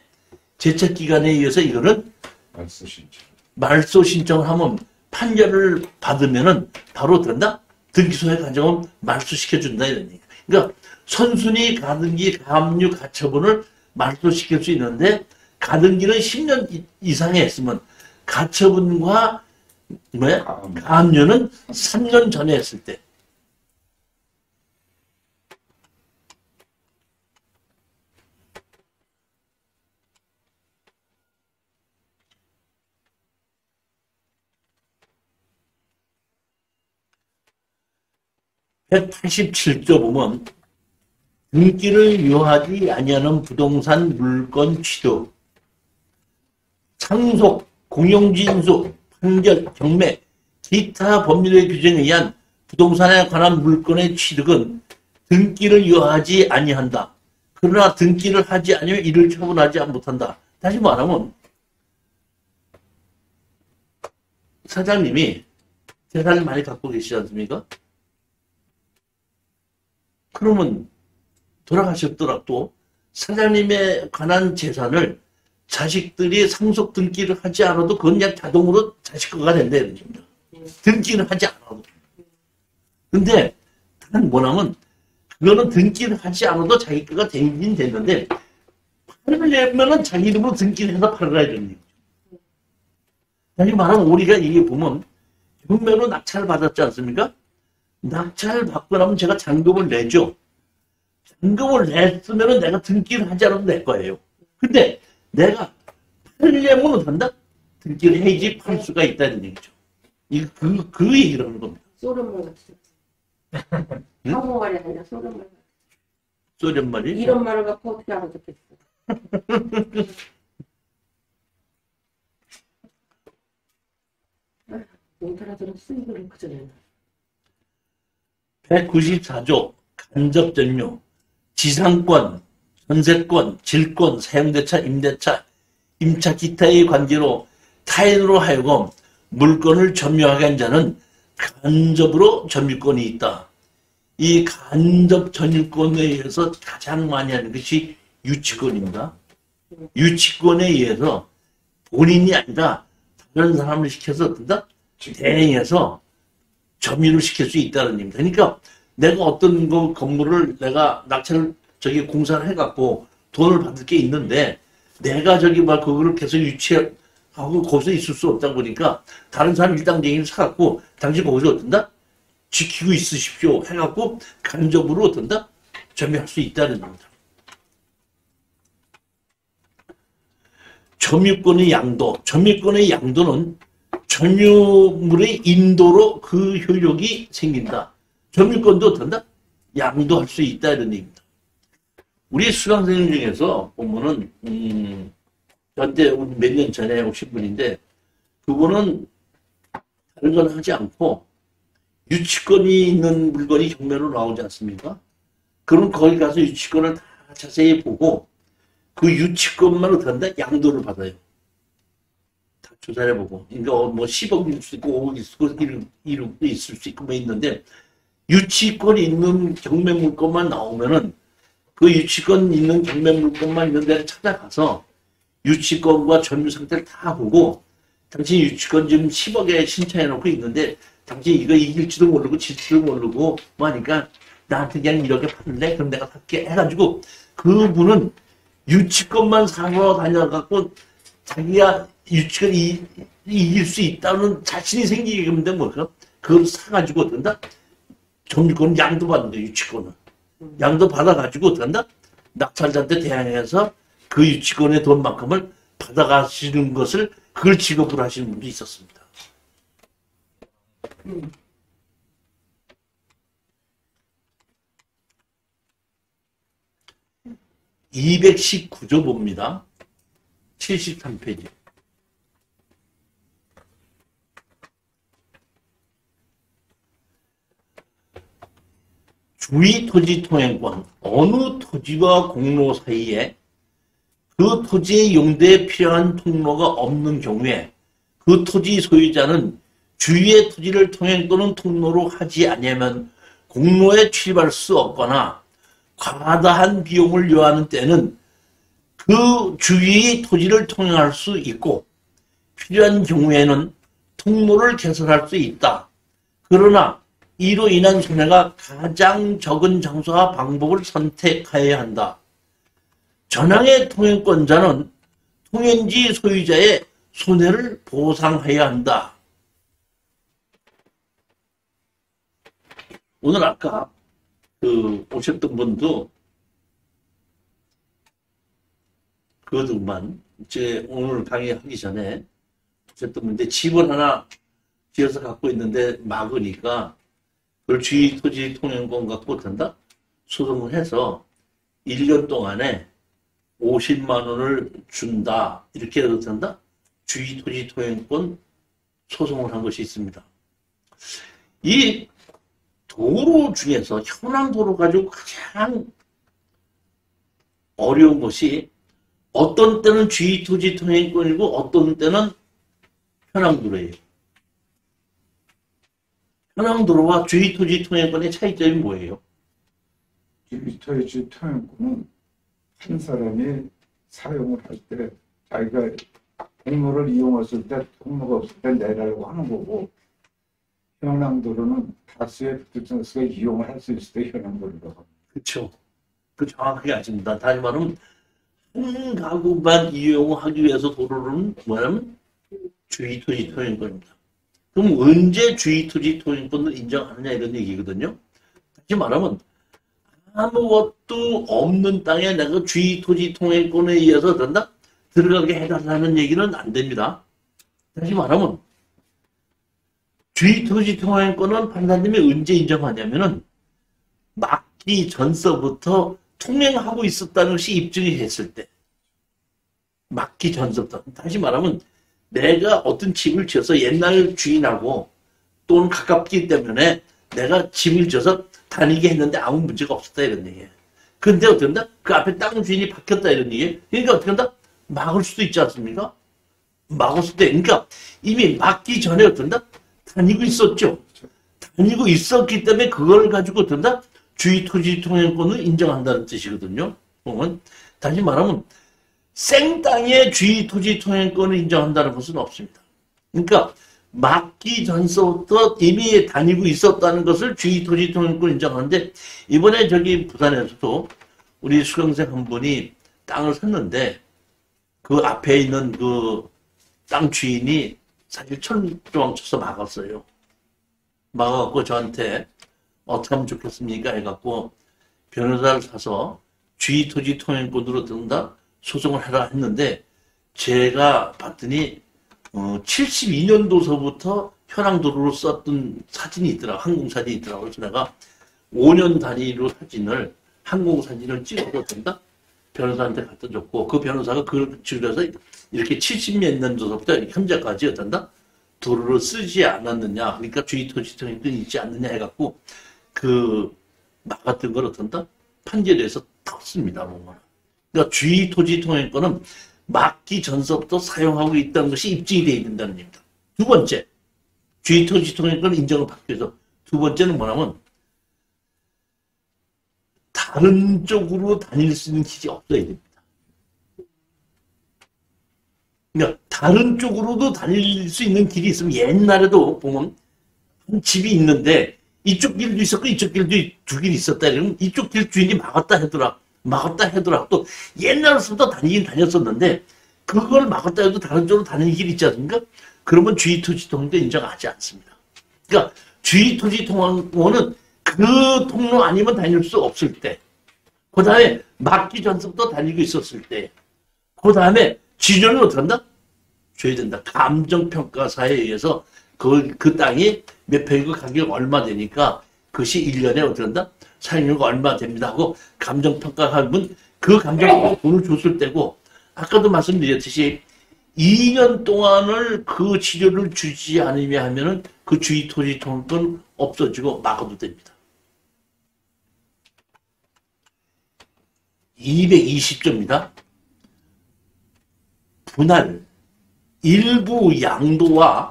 제척기간에 의해서 이거는 말소 신청. 말소 신청을 하면 판결을 받으면은 바로 된다? 등기소에 가져오면 말소시켜준다 이런 얘기. 그러니까 선순위 가등기 가압류 가처분을 말소시킬 수 있는데 가등기는 10년 이상에 했으면 가처분과 가압류는 3년 전에 했을 때. (187조) 보면 등기를 유하지 아니하는 부동산 물건 취득, 상속, 공용진수, 판결, 경매, 기타 법률의 규정에 의한 부동산에 관한 물건의 취득은 등기를 유하지 아니한다. 그러나 등기를 하지 아니면 이를 처분하지 못한다. 다시 말하면 사장님이 재산을 많이 갖고 계시지 않습니까? 그러면 돌아가셨더라도 사장님에 관한 재산을 자식들이 상속 등기를 하지 않아도 그건 그냥 자동으로 자식 거가 된다는 겁니다. 등기는 하지 않아도. 근데 단 뭐냐면 그거는 등기를 하지 않아도 자기 거가 되긴 되는데 팔려면은 자기 이름으로 등기를 해서 팔아야 되는 거죠. 다시 말하면 우리가 이게 보면 경매로 낙찰을 받았지 않습니까? 낙찰을 받고 나면 제가 잔금을 내죠. 잔금을 냈으면은 내가 등기를 하지 않아도 내 거예요. 근데 내가 팔려면 어떤다? 등기를 해야지 팔 수가 있다는 얘기죠. 그 얘기를 하는 겁니다. 소련말 같이. 응? 한국말이 아니라 소련말. 소련 말이? 이런 말을 갖고 어떻게 알아듣겠어. 못 알아들었어 이거를 그전에는. 194조 간접점유, 지상권, 전세권, 질권, 사용대차, 임대차, 임차 기타의 관계로 타인으로 하여금 물건을 점유하게 한 자는 간접으로 점유권이 있다. 이 간접 점유권에 의해서 가장 많이 하는 것이 유치권입니다. 유치권에 의해서 본인이 아니라 다른 사람을 시켜서 어떤다? 대행해서 점유를 시킬 수 있다는 얘기입니다. 그러니까 내가 어떤 그 건물을 내가 낙찰을 공사를 해갖고 돈을 받을 게 있는데 내가 그거를 계속 유치하고 거기서 있을 수 없다 보니까 다른 사람 일당쟁이를 사갖고 당신 거기서 어떤다? 지키고 있으십시오 해갖고 간접으로 어떤다? 점유할 수 있다는 겁니다. 점유권의 양도. 점유권의 양도는 점유물의 인도로 그 효력이 생긴다. 점유권도 어떤다? 양도할 수 있다 이런 얘기입니다. 우리 수강생 중에서 보면은 현재 몇 년 전에 오신 분인데 그분은 다른 건 하지 않고 유치권이 있는 물건이 경매로 나오지 않습니까? 그럼 거기 가서 유치권을 다 자세히 보고 그 유치권만 어떤다? 양도를 받아요. 다 조사를 해보고. 그러니까 뭐 10억일 수 있고 5억일 수 있고 1억도 있을 수 있고 뭐 있는데 유치권이 있는 경매 물건만 나오면은 그 유치권 있는 경매 물건만 있는 데를 찾아가서 유치권과 점유 상태를 다 보고 당신 유치권 지금 10억에 신청해놓고 있는데 당신 이거 이길지도 모르고 질지도 모르고 뭐 하니까 나한테 그냥 이렇게 팔래? 그럼 내가 살게 해가지고 그분은 유치권만 사러 다녀갖고 자기가 유치권 이길 수 있다는 자신이 생기게 되면 뭐죠? 그걸 사가지고 어떤다? 점유권은 양도 받는다, 유치권은. 양도 받아가지고 어떤다? 낙찰자한테 대항해서 그 유치권의 돈만큼을 받아가시는 것을 그걸 직업으로 하시는 분도 있었습니다. 219조 봅니다. 73페이지. 주의 토지 통행권. 어느 토지와 공로 사이에 그 토지의 용도에 필요한 통로가 없는 경우에 그 토지 소유자는 주위의 토지를 통행 또는 통로로 하지 아니하면 공로에 출입할 수 없거나 과다한 비용을 요하는 때는 그 주위의 토지를 통행할 수 있고 필요한 경우에는 통로를 개설할 수 있다. 그러나 이로 인한 손해가 가장 적은 장소와 방법을 선택해야 한다. 전항의 통행권자는 통행지 소유자의 손해를 보상해야 한다. 오늘 아까 오셨던 분도 그것만 이제 오늘 강의하기 전에 오셨던 분인데 집을 하나 지어서 갖고 있는데 막으니까 그걸 주의 토지 통행권 갖고 된다? 소송을 해서 1년 동안에 50만 원을 준다. 이렇게 해도 된다? 주의 토지 통행권 소송을 한 것이 있습니다. 이 도로 중에서 현황도로 가지고 가장 어려운 것이 어떤 때는 주의 토지 통행권이고 어떤 때는 현황도로예요. 현황도로와 주의 토지 통행권의 차이점이 뭐예요? 주의토지 통행권은 한 사람이 사용을 할 때 자기가 통로를 이용했을 때 통로가 없을 때 내라고 하는 거고, 현황도로는 다수의 교통수가 이용을 할 수 있을 때 현황도로라고 합니다. 그렇죠. 그 정확하게 아십니다. 다시 말하면 한 가구만 이용하기 위해서 도로는 뭐냐면 주의토지 통행권입니다. 그럼 언제 주의토지 통행권을 인정하느냐 이런 얘기거든요. 다시 말하면 아무것도 없는 땅에 내가 주의토지 통행권에 의해서 된다? 들어가게 해달라는 얘기는 안 됩니다. 다시 말하면 주의토지 통행권은 판사님이 언제 인정하냐면은 막기 전서부터 통행하고 있었다는 것이 입증이 했을 때, 막기 전서부터. 다시 말하면 내가 어떤 집을 지어서 옛날 주인하고 또는 가깝기 때문에 내가 집을 지어서 다니게 했는데 아무 문제가 없었다 이런 얘기예요. 근데 어떻게 한다? 그 앞에 땅 주인이 바뀌었다 이런 얘기예요. 그러니까 어떻게 한다? 막을 수도 있지 않습니까? 막았을 때, 그러니까 이미 막기 전에 어떻게 한다? 다니고 있었죠. 다니고 있었기 때문에 그걸 가지고 어떻게 한다? 주의토지 통행권을 인정한다는 뜻이거든요. 보면 다시 말하면 생땅의 주의토지 통행권을 인정한다는 것은 없습니다. 그러니까 막기 전서부터 이미 다니고 있었다는 것을 주의토지 통행권 인정하는데, 이번에 저기 부산에서도 우리 수강생 한 분이 땅을 샀는데 그 앞에 있는 그 땅 주인이 사실 철조망 쳐서 막았어요. 막아갖고 저한테 어떻게 하면 좋겠습니까? 해갖고 변호사를 사서 주의토지 통행권으로 든다 소송을 해라 했는데, 제가 봤더니 72년도서부터 현황도로로 썼던 사진이 있더라고. 항공사진이 있더라고. 그래서 내가 5년 단위로 사진을, 항공사진을 찍어도 된다? 변호사한테 갖다 줬고, 그 변호사가 그걸 줄여서 이렇게 70몇 년도서부터 현재까지 어떤다? 도로를 쓰지 않았느냐. 그러니까 주의토지 통행권이 있지 않느냐 해갖고 그 막았던 걸 어떤다? 판결에서 탔습니다. 보면. 그러니까 주의토지 통행권은 막기 전서부터 사용하고 있다는 것이 입증이 되어야 된다는 얘기입니다. 두 번째, 주의토지 통행권 인정을 받기 위해서 두 번째는 뭐냐면 다른 쪽으로 다닐 수 있는 길이 없어야 됩니다. 그러니까 다른 쪽으로도 다닐 수 있는 길이 있으면, 옛날에도 보면 한 집이 있는데 이쪽 길도 있었고 이쪽 길도 두 길이 있었다 이러면 이쪽 길 주인이 막았다 하더라도 옛날부터 다니긴 다녔었는데 그걸 막았다 해도 다른 쪽으로 다니는 길이 있지 않습니까? 그러면 주의토지 통행도 인정하지 않습니다. 그러니까 주의토지 통행권은 그 통로 아니면 다닐 수 없을 때, 그 다음에 막기 전부터 다니고 있었을 때, 그 다음에 지존을 어떻게 한다? 줘야 된다. 감정평가사에 의해서 그 땅이 몇 평이고 가격 얼마 되니까 그것이 1년에 어떻게 한다? 사용료가 얼마 됩니다 하고 감정평가하면 그 감정평가 돈을 줬을 때고, 아까도 말씀드렸듯이 2년 동안을 그 치료를 주지 않으면 하면은 그 주의토지 통행권 없어지고 막아도 됩니다. 220조입니다. 분할, 일부 양도와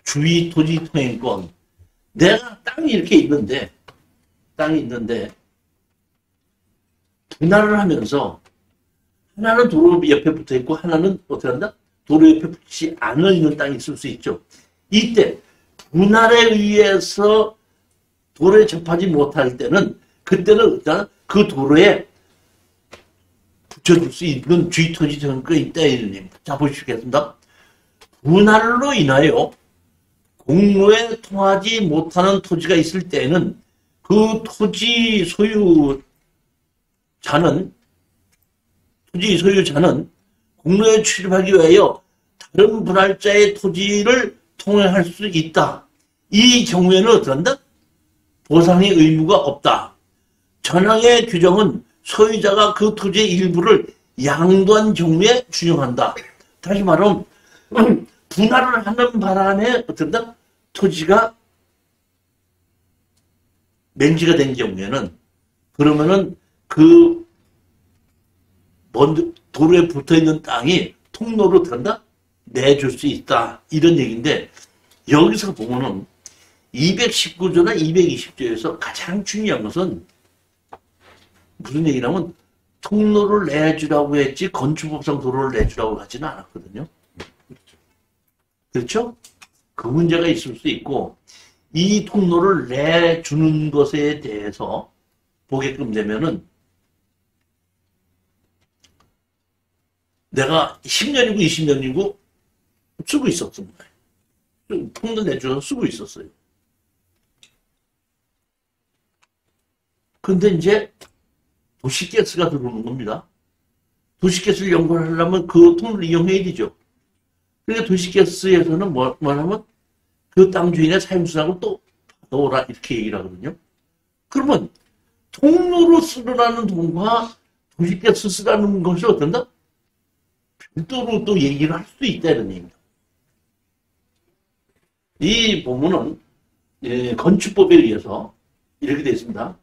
주의토지 통행권. 내가 땅이 이렇게 있는데, 분할을 하면서 하나는 도로 옆에 붙어 있고 하나는 어떻게 한다? 도로 옆에 붙지 않아 있는 땅이 있을 수 있죠. 이때 분할에 의해서 도로에 접하지 못할 때는, 그때는 일단 그 도로에 붙여줄 수 있는 주의토지 통행권이 있다 이런 얘기입니다. 자, 보시겠습니다. 분할로 인하여 공로에 통하지 못하는 토지가 있을 때에는 그 토지 소유자는 공로에 출입하기 위하여 다른 분할자의 토지를 통행할 수 있다. 이 경우에는 어떻게 한다? 보상의 의무가 없다. 전항의 규정은 소유자가 그 토지의 일부를 양도한 경우에 준용한다. 다시 말하면 분할을 하는 바람에 어떤다? 토지가 맹지가 된 경우에는, 그러면은 그 도로에 붙어 있는 땅이 통로로 들어간다? 내줄 수 있다. 이런 얘기인데, 여기서 보면은 219조나 220조에서 가장 중요한 것은 무슨 얘기냐면 통로를 내주라고 했지 건축법상 도로를 내주라고 하지는 않았거든요. 그렇죠? 그 문제가 있을 수 있고 이 통로를 내주는 것에 대해서 보게끔 되면은 내가 10년이고 20년이고 쓰고 있었습니다. 통로 내줘서 쓰고 있었어요. 근데 이제 도시가스가 들어오는 겁니다. 도시가스를 연구하려면 그 통로를 이용해야 되죠. 그러니까 도시가스에서는 뭐냐면 그 땅 주인의 사용수당을 또 받아오라 이렇게 얘기를 하거든요. 그러면 통로로 쓰라는 돈과 도시가스 쓰라는 것이 어떤다? 별도로 또 얘기를 할 수 있다 이런 얘기입니다. 이 부분은 건축법에 의해서 이렇게 되어 있습니다.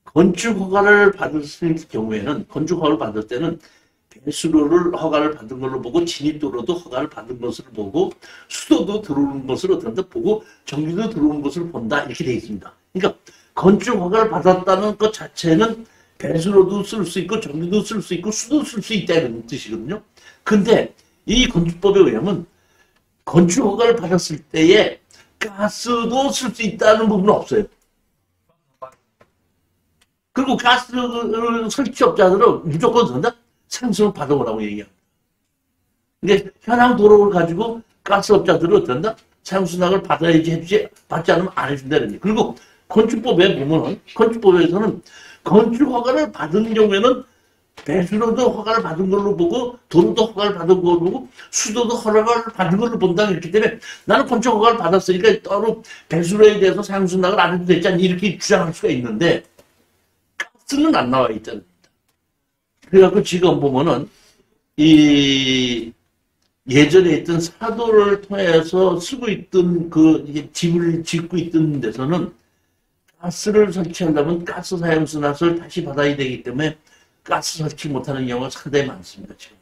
건축허가를 받았을 경우에는 건축허가를 받을 때는 배수로를 허가를 받은 걸로 보고 진입도로도 허가를 받은 것을 보고 수도도 들어오는 것을 어떤다 보고 전기도 들어오는 것을 본다 이렇게 되어 있습니다. 그러니까 건축허가를 받았다는 것 자체는 배수로도 쓸 수 있고 전기도 쓸 수 있고 수도 쓸 수 있다 이런 뜻이거든요. 근데 이 건축법에 의하면 건축허가를 받았을 때에 가스도 쓸 수 있다는 부분은 없어요. 그리고 가스 설치업자들은 무조건 된다? 상승을 받아오라고 얘기합니다. 근데 현황 도로를 가지고 가스업자들은 어떤다? 상수낙을 받아야지 해주지, 받지 않으면 안 해준다는 얘기. 그리고 건축법에 보면은, 건축법에서는 건축허가를 받은 경우에는 배수로도 허가를 받은 걸로 보고, 도로도 허가를 받은 걸로 보고, 수도도 허가를 받은 걸로 본다. 이렇기 때문에 나는 건축허가를 받았으니까 따로 배수로에 대해서 상수낙을 안 해도 되지 않니? 이렇게 주장할 수가 있는데, 가스는 안 나와 있다는 겁니다. 그래갖고 지금 보면은, 예전에 있던 사도를 통해서 쓰고 있던 집을 짓고 있던 데서는 가스를 설치하려면 가스 사용수납을 다시 받아야 되기 때문에 가스 설치 못하는 경우가 상당히 많습니다. 지금.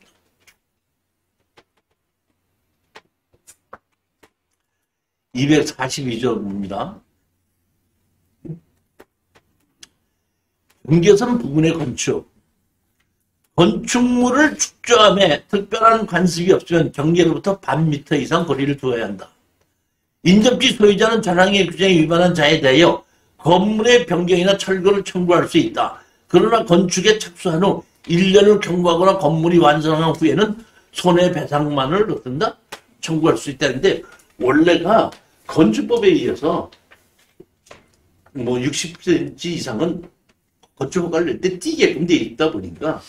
(242조입니다) 경계선 부근의 건축물을 축조함에 특별한 관습이 없으면 경계로부터 반 미터 이상 거리를 두어야 한다. 인접지 소유자는 전항의 규정에 위반한 자에 대하여 건물의 변경이나 철거를 청구할 수 있다. 그러나 건축에 착수한 후 1년을 경과하거나 건물이 완성한 후에는 손해배상만을 얻는다? 청구할 수 있다는데 원래가 건축법에 의해서 뭐 60cm 이상은 건축허가를 낼 때 띄게끔 돼 있다 보니까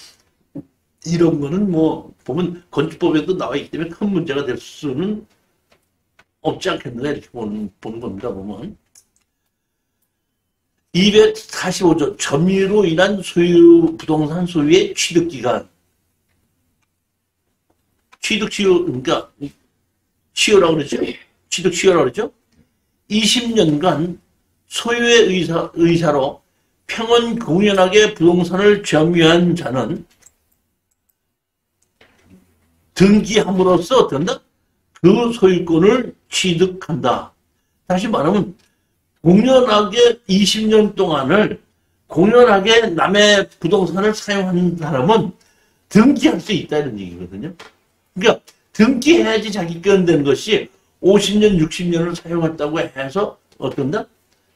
이런 거는 뭐 보면 건축법에도 나와 있기 때문에 큰 문제가 될 수는 없지 않겠느냐 이렇게 보는 겁니다. 보면 245조 점유로 인한 부동산 소유의 취득기간 그러니까 취유라고 그러죠. 취득 취유라고 그러죠. 20년간 소유의 의사로 평원 공연하게 부동산을 점유한 자는 등기함으로써 어떤다? 그 소유권을 취득한다. 다시 말하면 공연하게 20년 동안을 공연하게 남의 부동산을 사용한 사람은 등기할 수 있다는 얘기거든요. 그러니까 등기해야지 자기권 되는 것이 50년, 60년을 사용했다고 해서 어떤다?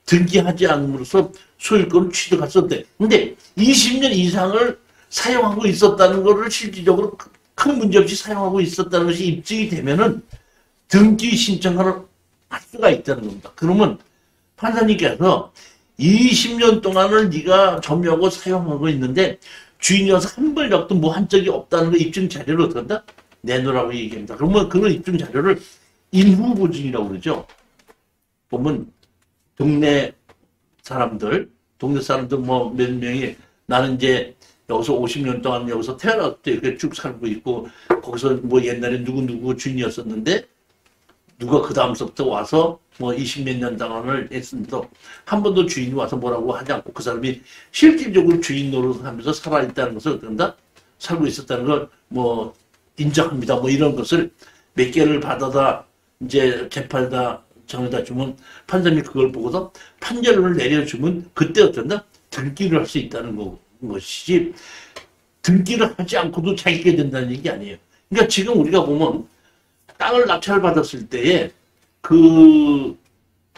등기하지 않음으로써 소유권을 취득할 수 없대. 근데 20년 이상을 사용하고 있었다는 것을 실질적으로 큰 문제 없이 사용하고 있었다는 것이 입증이 되면은 등기 신청을 할 수가 있다는 겁니다. 그러면 판사님께서 20년 동안을 네가 점유하고 사용하고 있는데 주인이 와서 한 벌력도 뭐 한 적이 없다는 거 입증 자료를 어떻게 한다? 내놓으라고 얘기합니다. 그러면 그런 입증 자료를 인후보증이라고 그러죠. 보면 동네 사람들 뭐 몇 명이 나는 이제 여기서 50년 동안 여기서 태어났을 때 이렇게 쭉 살고 있고 거기서 뭐 옛날에 누구 주인이었었는데 누가 그 다음서부터 와서 뭐 20몇 년 동안을 했는데도 한 번도 주인이 와서 뭐라고 하지 않고 그 사람이 실질적으로 주인 노릇하면서 살아있다는 것을 어떤다? 살고 있었다는 걸 뭐 인정합니다. 뭐 이런 것을 몇 개를 받아다 이제 재판에다 정해다 주면 판사님이 그걸 보고서 판결을 내려주면 그때 어떤다? 등기를 할 수 있다는 거고. 것이지 등기를 하지 않고도 자기게 된다는 얘기 아니에요. 그러니까 지금 우리가 보면 땅을 낙찰을 받았을 때에 그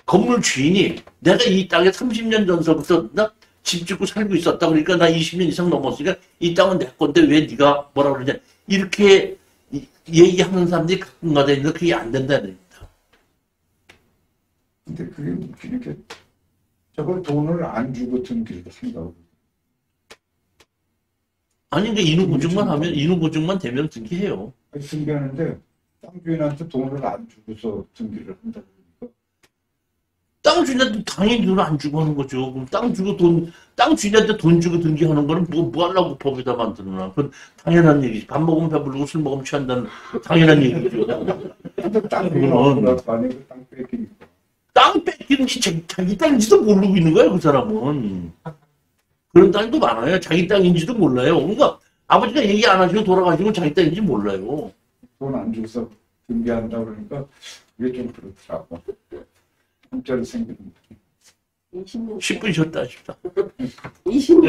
건물 주인이 내가 이 땅에 30년 전서부터 나 집 짓고 살고 있었다. 그러니까 나 20년 이상 넘었으니까 이 땅은 내 건데 왜 네가 뭐라 그러냐. 이렇게 얘기하는 사람들이 가끔가다 있는데 그게 안 된다는 얘기입니다. 근데 그게 웃기니까 저걸 돈을 안 주고 등기를 한다고. 아니, 근데 인후보증만 되면 등기해요. 아니, 등기하는데 땅 주인한테 돈을 안 주고서 등기를 한다고. 땅 주인한테 당연히 돈 안 주고 하는 거죠. 그럼 땅 주인한테 돈 주고 등기하는 거는 뭐 하려고 법에다 만들어놔. 그건 당연한 얘기지. 밥 먹으면 배부르고 술 먹으면 취한다는 당연한 얘기죠. 근데 땅 주인은 없는 거 아니고 땅 뺏기니까. 땅 뺏기는지 자기 땅인지도 모르고 있는 거야, 그 사람은. 그런 땅도 많아요. 자기 땅인지도 몰라요. 그러니까 아버지가 얘기 안 하시고 돌아가시고 자기 땅인지 몰라요. 돈 안 줘서 등기한다 그러니까 그게 좀 그렇더라고. 한자리 생기는 거. 20년 10분 쉬었다 싶다. 20년